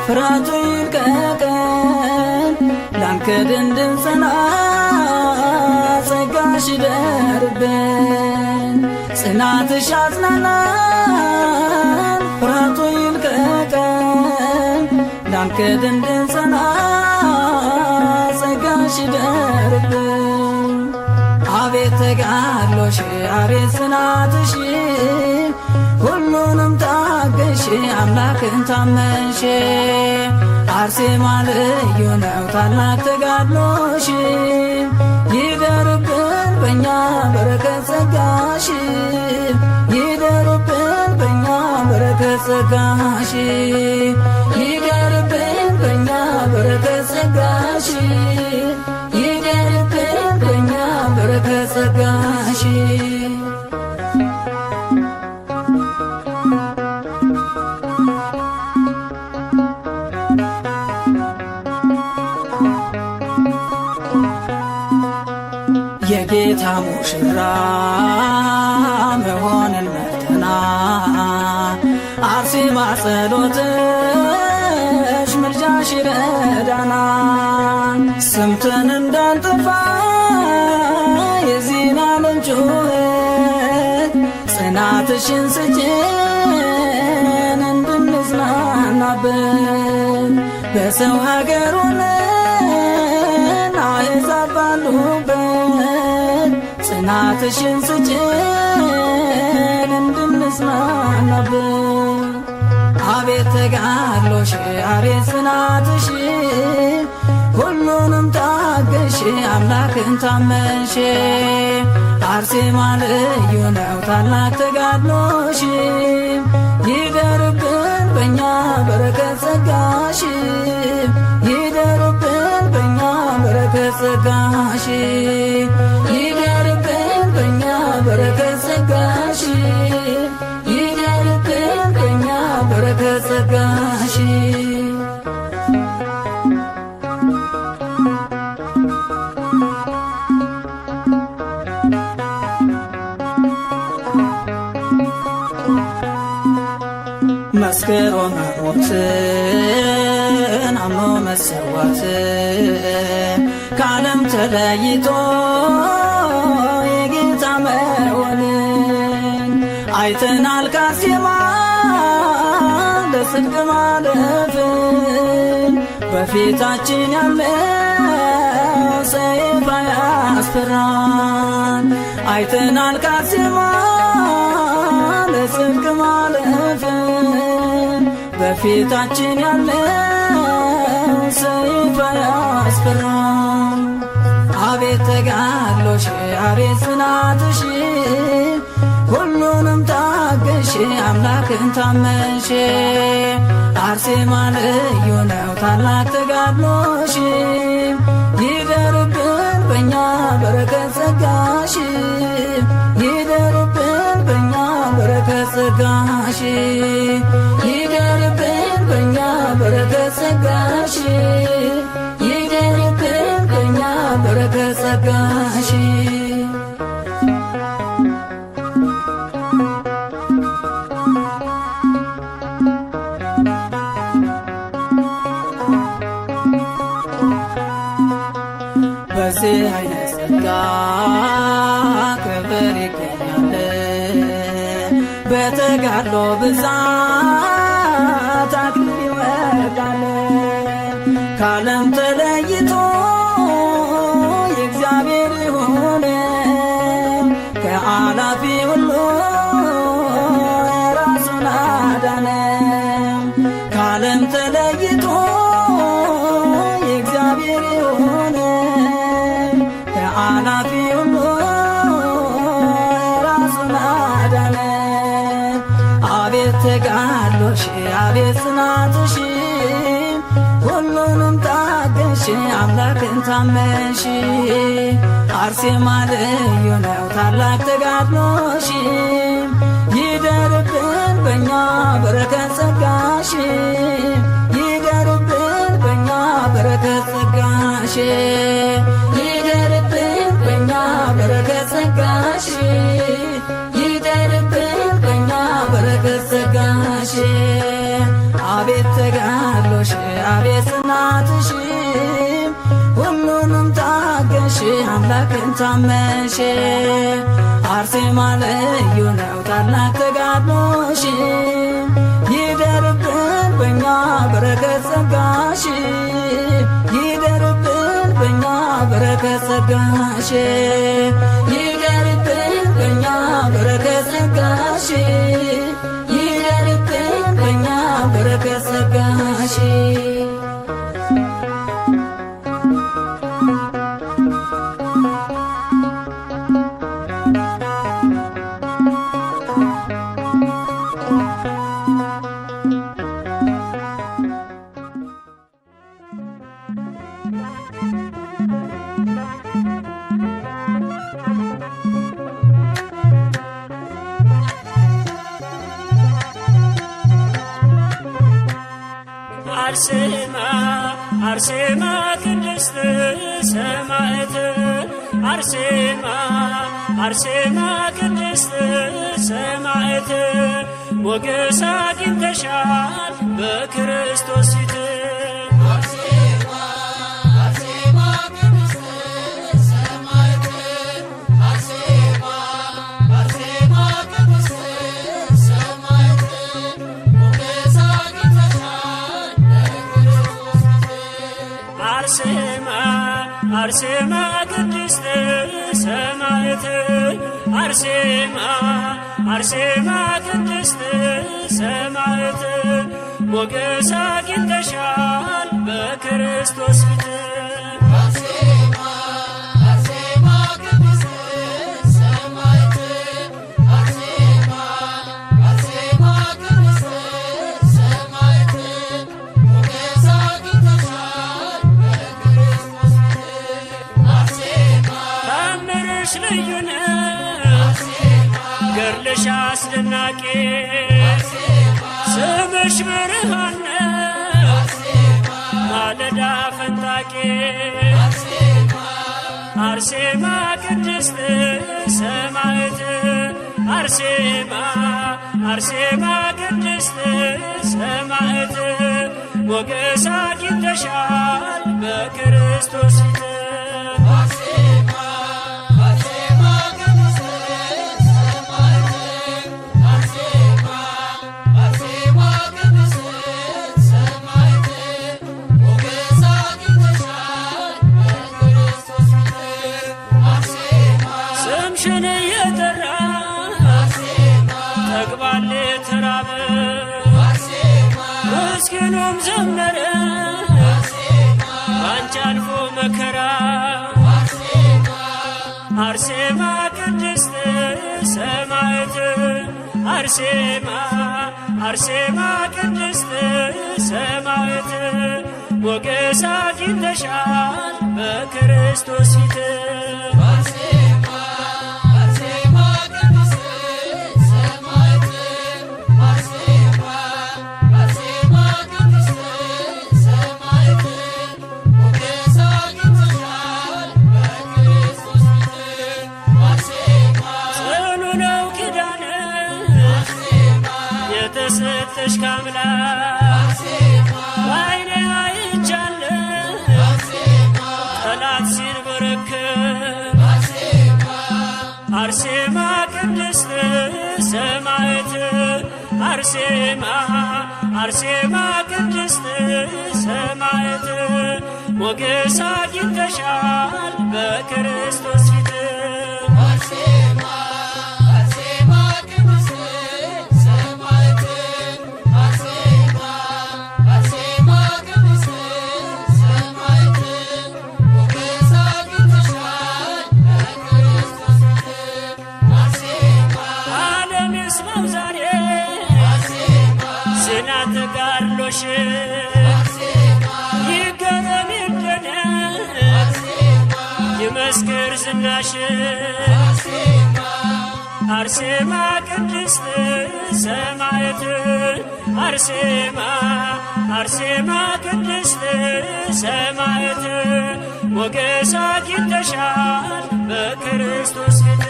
ፍርሃቱ ይልቀቀን ላንክድ እንድንጸና ጸጋሽ ይደርብን ጽናትሽ ያጽናናል ፍርሃቱ ይልቀቀን ላንክድ እንድንጸና ጸጋሽ ይደርብን አቤት ተጋድሎሽ አቤት ጽናትሽ ሁሉንም ታገሽ አምላክን ታመንሽ አርሴማ ልዩ ነው ታላቅ ተጋድሎሽ ይደርብን በእኛ በረከት ጸጋሽ ይደርብን በእኛ በረከት ጸጋሽ ይደርብን በእኛ በረከት ጸጋሽ ይደርብን በእኛ በረከት ጸጋሽ የጌታ ሙሽራ መሆንን መርተና አርሴማ ጸሎትሽ ምልጃሽ ይረዳና ሰምተን እንዳንጠፋ የዚህን ዓለም ጩኸት ጽናትሽን ስጭን እንድንጽናናበት በሰው ሀገር ሆነን አሕዛብ ባሉበት ጽናትሽን ስጭን እንድንጽናናበት አቤት ተጋድሎሽ አቤት ጽናትሽ ሁሉንም ታገሽ አምላክን ታመንሽ አርሴማ ልዩ ነው ታላቅ ተጋድሎሽ ይደርብን በእኛ በረከት ጸጋሽ ይደርብን በእኛ በረከት ጸጋሽ ይደርብን በእኛ በረከት ጸጋሽ ይደርብን በእኛ በረከት ጸጋሽ መስክሮ መሞትን አምኖ መሰዋትን ከዓለም ተለይቶ የጌታ መሆንን አይተናል ከአርሴማ ለጽድቅ ማለፍን በፊታችን ያለው ሰይፍ አያስፈራን አይተናል ከአርሴማ ለጽድቅ ማለፍን በፊታችን ያለው ሰይፍ አያስፈራን አቤት ተጋድሎሽ አቤት ጽናትሽ ሁሉንም ታገሽ አምላክን ታመንሽ አርሴማ ልዩ ነው ታላቅ ተጋድሎሽ ይደርብን በእኛ በረከት ጸጋሽ ይደርብን በእኛ በረከት ጸጋሽ ይደርብን በእኛ በረከት ጸጋሽ ይደርብን በእኛ በረከት ጸጋሽ በዚህ አይነት ጸጋ ክብር ይገኛል በተጋድሎ ብዛት አክሊል ይወርዳል ከዓለም ተለይቶ የእግዚአብሔር ራሱን አዳነ። ከዓለም ተለይቶ የእግዚአብሔር የሆነ ከአላፊ ሁሉ ራሱን አዳነ። አቤት ተጋድሎሽ አቤት ጽናትሽ ሁሉንም ታገሽ አምላክን ታመንሽ። አርሴማ ልዩ ነው ታላቅ ተጋድሎሽ ይደርብን በእኛ በረከት ጸጋሽ ይደርብን በእኛ በረከት ጸጋሽ ይደርብን በእኛ በረከት ጸጋሽ ይደርብን በእኛ በረከት ጸጋሽ። አቤት ተጋድሎሽ አቤት ጽናትሽ ሁሉንም ታገሽ አምላክን ታመንሽ። አርሴማ ልዩ ነው ታላቅ ተጋድሎሽ ይደርብን በእኛ በረከት ጸጋሽ ይደርብን በእኛ በረከት ጸጋሽ ይደርብን በእኛ በረከት ጸጋሽ ይደርብን በእኛ በረከት ጸጋሽ። አርሴማ አርሴማ ቅድስት ሰማዕት አርሴማ አርሴማ ቅድስት ሰማዕት ሞገስ አግኝተሻል በክርስቶስ ፊት። አርሴማ ቅድስት ሰማዕት አርሴማ አርሴማ ቅድስት ሰማዕት ሞገስ አግኝተሻል በክርስቶስ ፊት። ልዩ ነው ገድልሽ አስደናቂ ስምሽ ብርሃን ነው ማለዳ ፈንጣቂ። አርሴማ ቅድስት ሰማዕት አርሴማ አርሴማ ቅድስት ሰማዕት ሞገስ አግኝተሻል በክርስቶስ ፊት። ስምሽን እየጠራ ተግባል ተራበ ምስኪኑም ዘመረ ባንቺ አልፎ መከራ። አርሴማ ቅድስት ሰማዕት አርሴማ አርሴማ ቅድስት ሰማዕት ሞገስ አግኝተሻል በክርስቶስ ፊት። የተሰጠሽ ከአምላክ በዓይኔ አይቻለሁ ጠላት ሲንበረከክ። አርሴማ ቅድስት ሰማዕት አርሴማ አርሴማ ቅድስት ሰማዕት ሞገስ አግኝተሻል በክርስቶስ ፊት። አርሴማ አርሴማ ቅድስት ሰማዕት ስለ ተጋድሎሽ ይገረም ይደነቅ ይመስክር ዝናሽ አርሴማ ቅድስት ሰማዕት አርሴማ አርሴማ ቅድስት ሰማዕት ሞገስ አግኝተሻል በክርስቶስ ፊት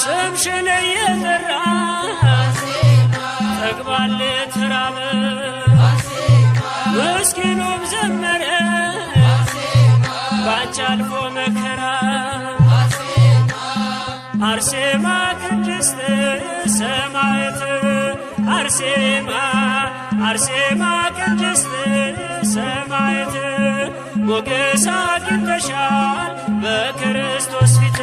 ስምሽን እየጠራ ጠግቧል ተራበ ምስኪኑም ዘመረ ባንቺ አልፎ መከራ አርሴማ ቅድስት ሰማዕት አርሴማ አርሴማ ቅድስት ሰማዕት ሞገስ አግኝተሻል በክርስቶስ ፊት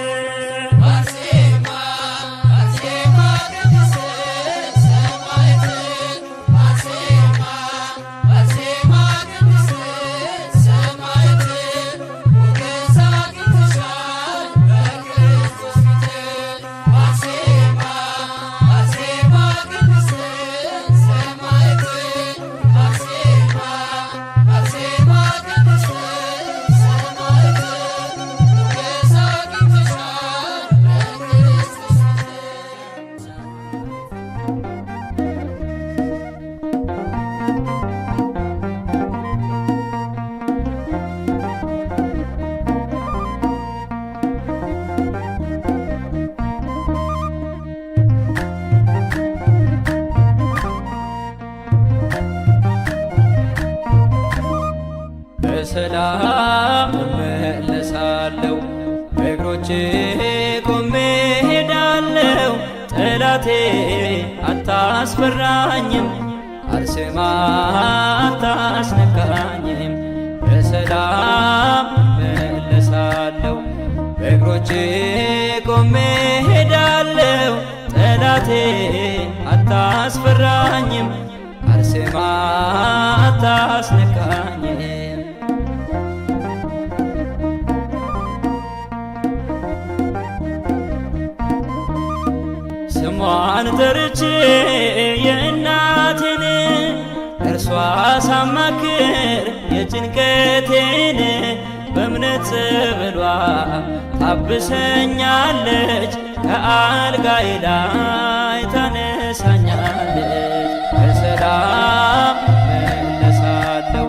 በሰላም እመለሳለሁ በእግሮቼ ቆሜ ሄዳለሁ ጠላቴ አታስፈራኝም አርሴማ አታስነካኝም በሰላም እመለሳለሁ በእግሮቼ ቆሜ ሄዳለሁ ጠላቴ አታስፈራኝም አርሴማ አታስነካኝም ስሟን ጠርቼ የእናቴን እርሷ ሳማክር የጭንቀቴን በእምነት ጸበሏ ታብሰኛለች ከአልጋዬ ላይ ታነሳኛለች በሰላም መለሳለሁ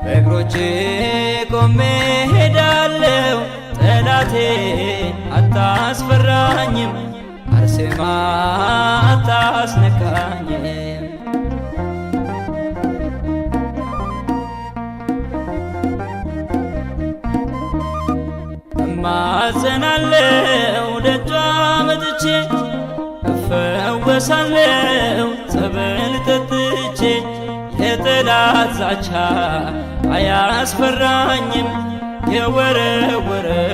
በእግሮቼ ቆሜ ሄዳለሁ ጠላቴ አታስፈራኝም አርሴማ አታስነካኝም እማጸናለሁ ደጇ መጥቼ እፈወሳለሁ ጸበል ጠጥቼ የጠላት ዛቻ አያስፈራኝም የወረወረው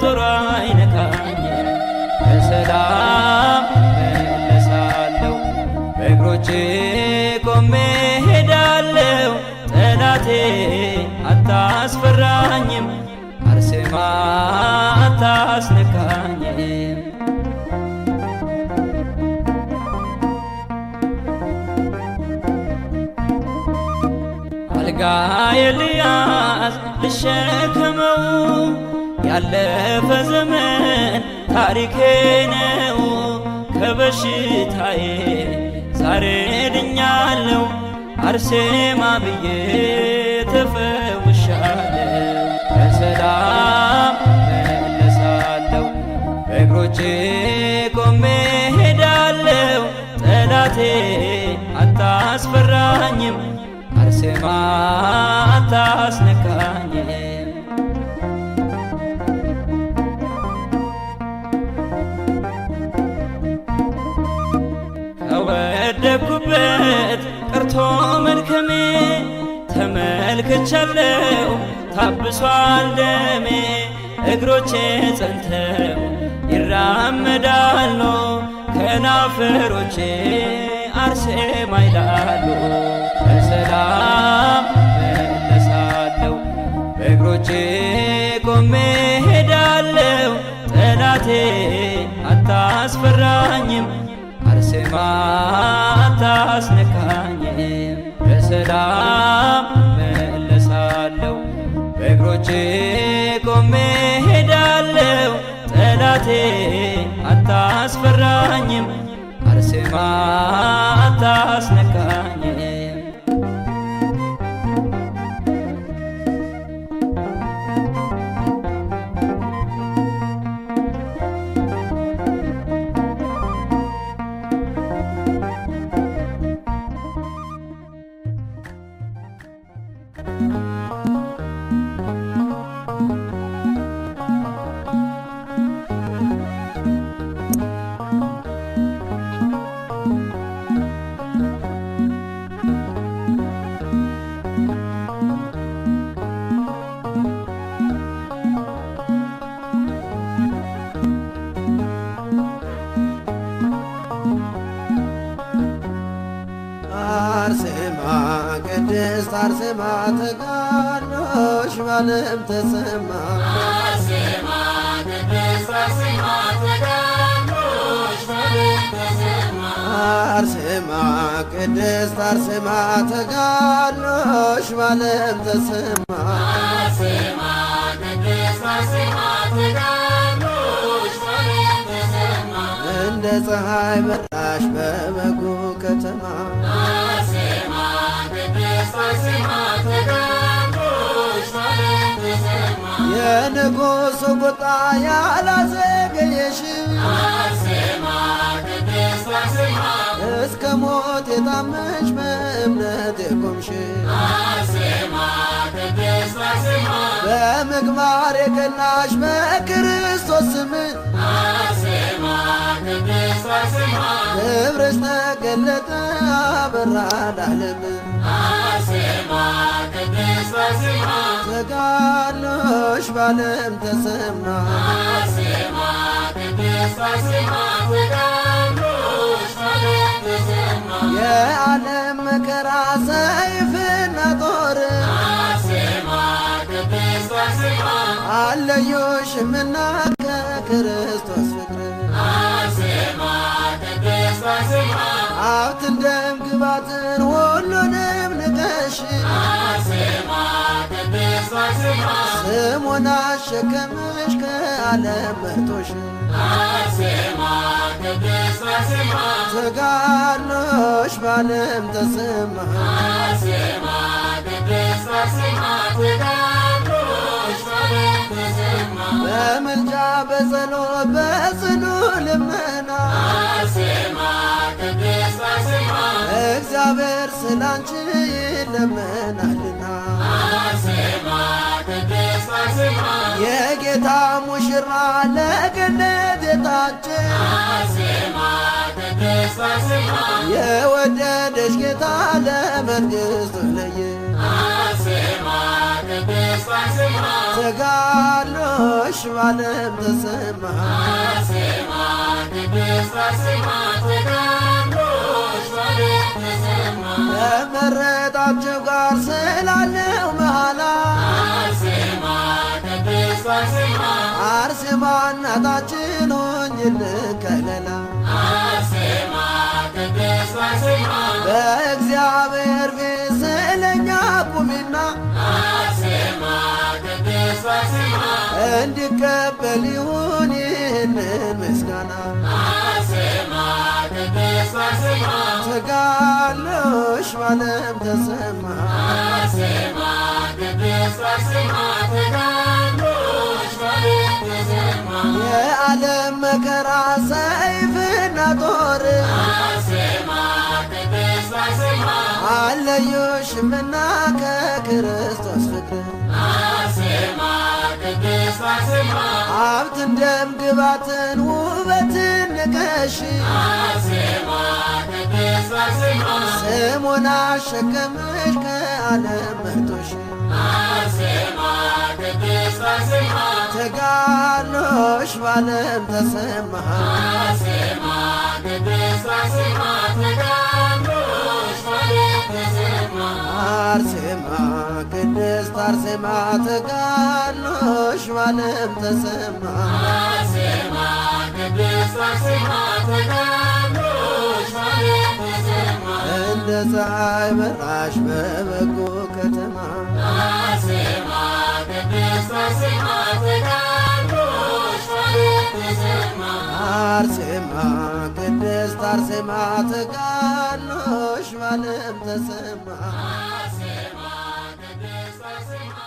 ጦር አይነካኝም በሰላም መለሳለሁ በእግሮቼ ቆሜ ሄዳለሁ ጠላቴ አታስፈራኝም አርሴማ አታስነካኝም አልጋዬ ልያዝ ልሸከመው ያለፈ ዘመን ታሪኬ ነው ከበሽታዬ ዛሬ ድኛለሁ አርሴማ ብዬ ተፈውሻለሁ በሰላም መለሳለሁ በእግሮቼ ቆሜ ሄዳለሁ ጠላቴ አታስፈራኝም አርሴማ አታስነካኝም ከወደኩበት ቀርቶ መድከሜ ተመልክቻለሁ ታብሷል ደሜ እግሮቼ ጸንተው ይራመዳሉ ከናፍሮቼ አርሴማ ይላሉ። በሰላም መለሳለሁ በእግሮቼ ቆሜ ሄዳለሁ። ጠላቴ አታስፈራኝም አርሴማ አታስነካኝም። በሰላም መለሳለሁ በእግሮቼ ቆሜ ሄዳለሁ። ጠላቴ አታስፈራኝም አርሴማ አታስነካኝም። አርሴማ ቅድስት አርሴማ ተጋድሎሽ በዓለም ተሰማ። አርሴማ ቅድስት አርሴማ ተጋድሎሽ በዓለም ተሰማ። አርሴማ ቅድስት አርሴማ ተጋድሎሽ በዓለም ተሰማ። አርሴማ ቅድስት አርሴማ ተጋድሎሽ በዓለም ተሰማ። እንደ ፀሐይ በራሽ በበጉ ከተማ። አርሴማ ቅድስት አርሴማ ተጋድሎሽ በዓለም ተሰማ። የንጉሡ ቁጣ ያላዘገየሽ አርሴማ ቅድስት አርሴማ እስከ ሞት የታመንሽ በእምነት የቆምሽ አርሴማ ቅድስት አርሴማ በምግባር የቀናሽ በክርስቶስ ስም አርሴማ ቅድስት አርሴማ ክብርሽ ተገለጠ አበራ ለዓለም። አርሴማ ቅድስት አርሴማ ተጋድሎሽ በዓለም ተሰማ። አርሴማ ቅድስት አርሴማ ተጋድሎሽ በዓለም ተሰማ። የዓለም መከራ ሰይፍና ጦር አርሴማ ቅድስት አርሴማ አለዮሽምና ከክርስቶስ ፍቅር አርሴማ ቅድስት አርሴማ ሀብትን ደም ግባትን ሁሉንም ንቀሽ አርሴማ ቅድስት አርሴማ ስሙን አሸከምሽ ከዓለም መርጦሽ አርሴማ ቅድስት አርሴማ ተጋድሎሽ በዓለም ተሰማ። አርሴማ ቅድስት አርሴማ ተጋድሎሽ በዓለም ተሰማ። በምልጃ በጸሎት በጽኑ ልመና አርሴማ ቅድስት አርሴማ እግዚአብሔር ስላንቺ ይለመናልና አርሴማ ቅድስት አርሴማ የጌታ ሙሽራ ለገነት የታጨ አርሴማ ቅድስት አርሴማ የወደደሽ ጌታ ለመንግሥቱ ለየ አርሴማ ቅድስት አርሴማ ተጋድሎሽ በዓለም ተሰማ። አርሴማ ቅድስት አርሴማ ተጋድሎሽ በዓለም ተሰማ። ከመረጣቸው ጋር ስላለው መሃላ አርሴማ ቅድስት አርሴማ አርሴማ እናታችን ሆኝልን ከለላ አርሴማ ቅድስት አርሴማ በእግዚአብሔር ፊት ስለኛ ቁሚና አርሴማ ቅድስት አርሴማ እንዲቀበል ይሁን ይህንን ምስጋና። አርሴማ ቅድስት አርሴማ ተጋድሎሽ በዓለም ተሰማ። አርሴማ ቅድስት አርሴማ ተጋድሎሽ በዓለም ተሰማ። የዓለም መከራ ሰይፍና ጦር አርሴማ ቅድስት አርሴማ አለዮሽምና ከክርስቶስ ፍቅር አርሴማ ቅድስት አርሴማ ሀብትን ደም ግባትን ውበትን ንቀሽ አርሴማ ቅድስት አርሴማ ስሙን አሸከምሽ ከዓለም መርጦሽ አርሴማ ቅድስት አርሴማ ተጋድሎሽ ባለም ተሰማ አርሴማ ቅድስት አርሴማ ተጋድሎሽ ባለም ተሰማ አርሴማ ቅድስት አርሴማ ተጋድሎሽ ባለም ተሰማ አርሴማ ቅድስት አርሴማ ተጋድሎሽ ባለም ተሰማ እንደ ፀሐይ በራሽ በበጎ ከተማ አርሴማ ቅድስት አርሴማ ተጋድሎሽ ባለም ተሰማ አርሴማ ቅድስት አርሴማ ተጋድሎሽ ባለም ተሰማ አርሴማ ቅድስት አርሴማ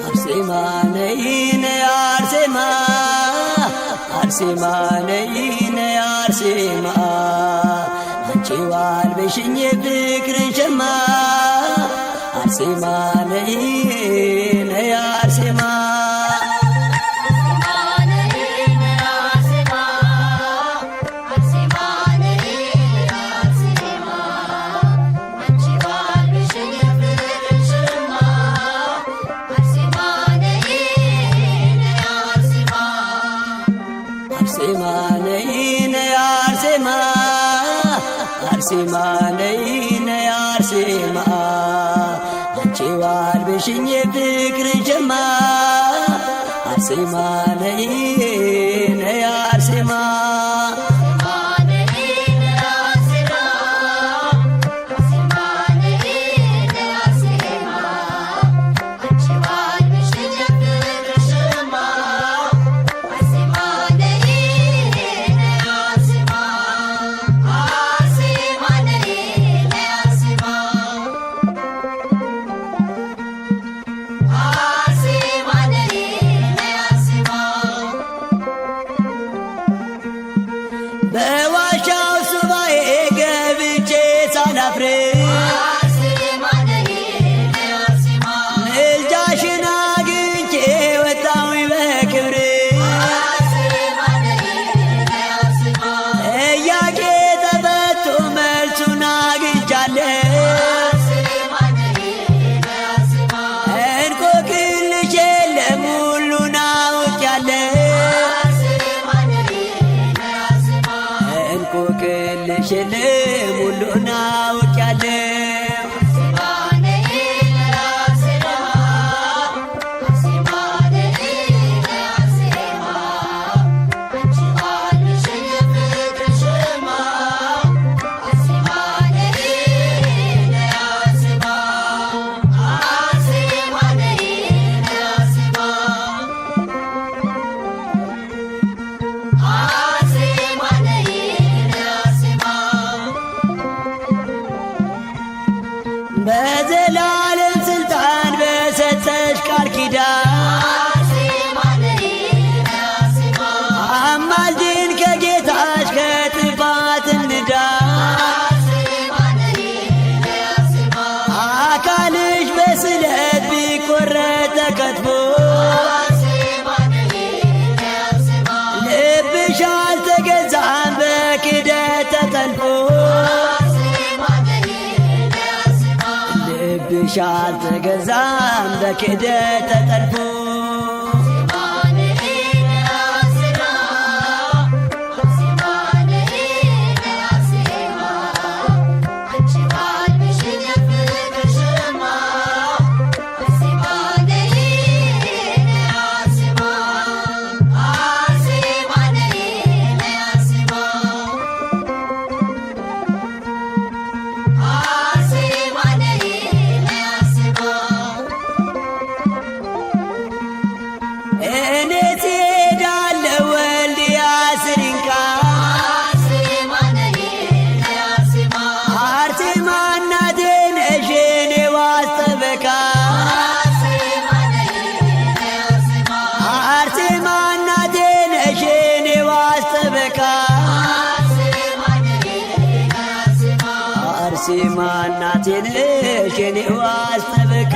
አርሴማ ነይ ነይ አርሴማ አርሴማ ነይ ነይ አርሴማ አንቺ ዋልበሽኝ ፍቅርን ሸማ አርሴማ ነይ ነይ አርሴማ አርሴማ ነይ ነይ አርሴማ አርሴማ ነይ ነይ አርሴማ አንቺ ዋልበሽኝ ፍቅርን ሸማ አርሴማ ነይ ነይ አርሴማ በዋሻው ሱባኤ ገብቼ ሳላፍር ምልጃሽን አግኝቼ ወጣሁኝ በክብር ጥያቄ ተፈቶ መልሱን አግኝቻለሁ እንቆቅልሽ የለም ሁሉን አውቄያለሁ እንቆቅልሽ የለም ሁሉን አውቄያለሁ በዘላለም ስልጣን በሰጠሽ ቃል ኪዳን አማልጅን ከጌታሽ ከጥፋት እንዳን አካልሽ በስለት ቢቆረጥ ተከትፎ ልብሽ አልተገዛም በክደት ተጠልፎ ልብሽ አልተገዛም በክደት ተጠልፎ አርሴማ እናቴ ነሽ የኔ ዋስ ጠበቃ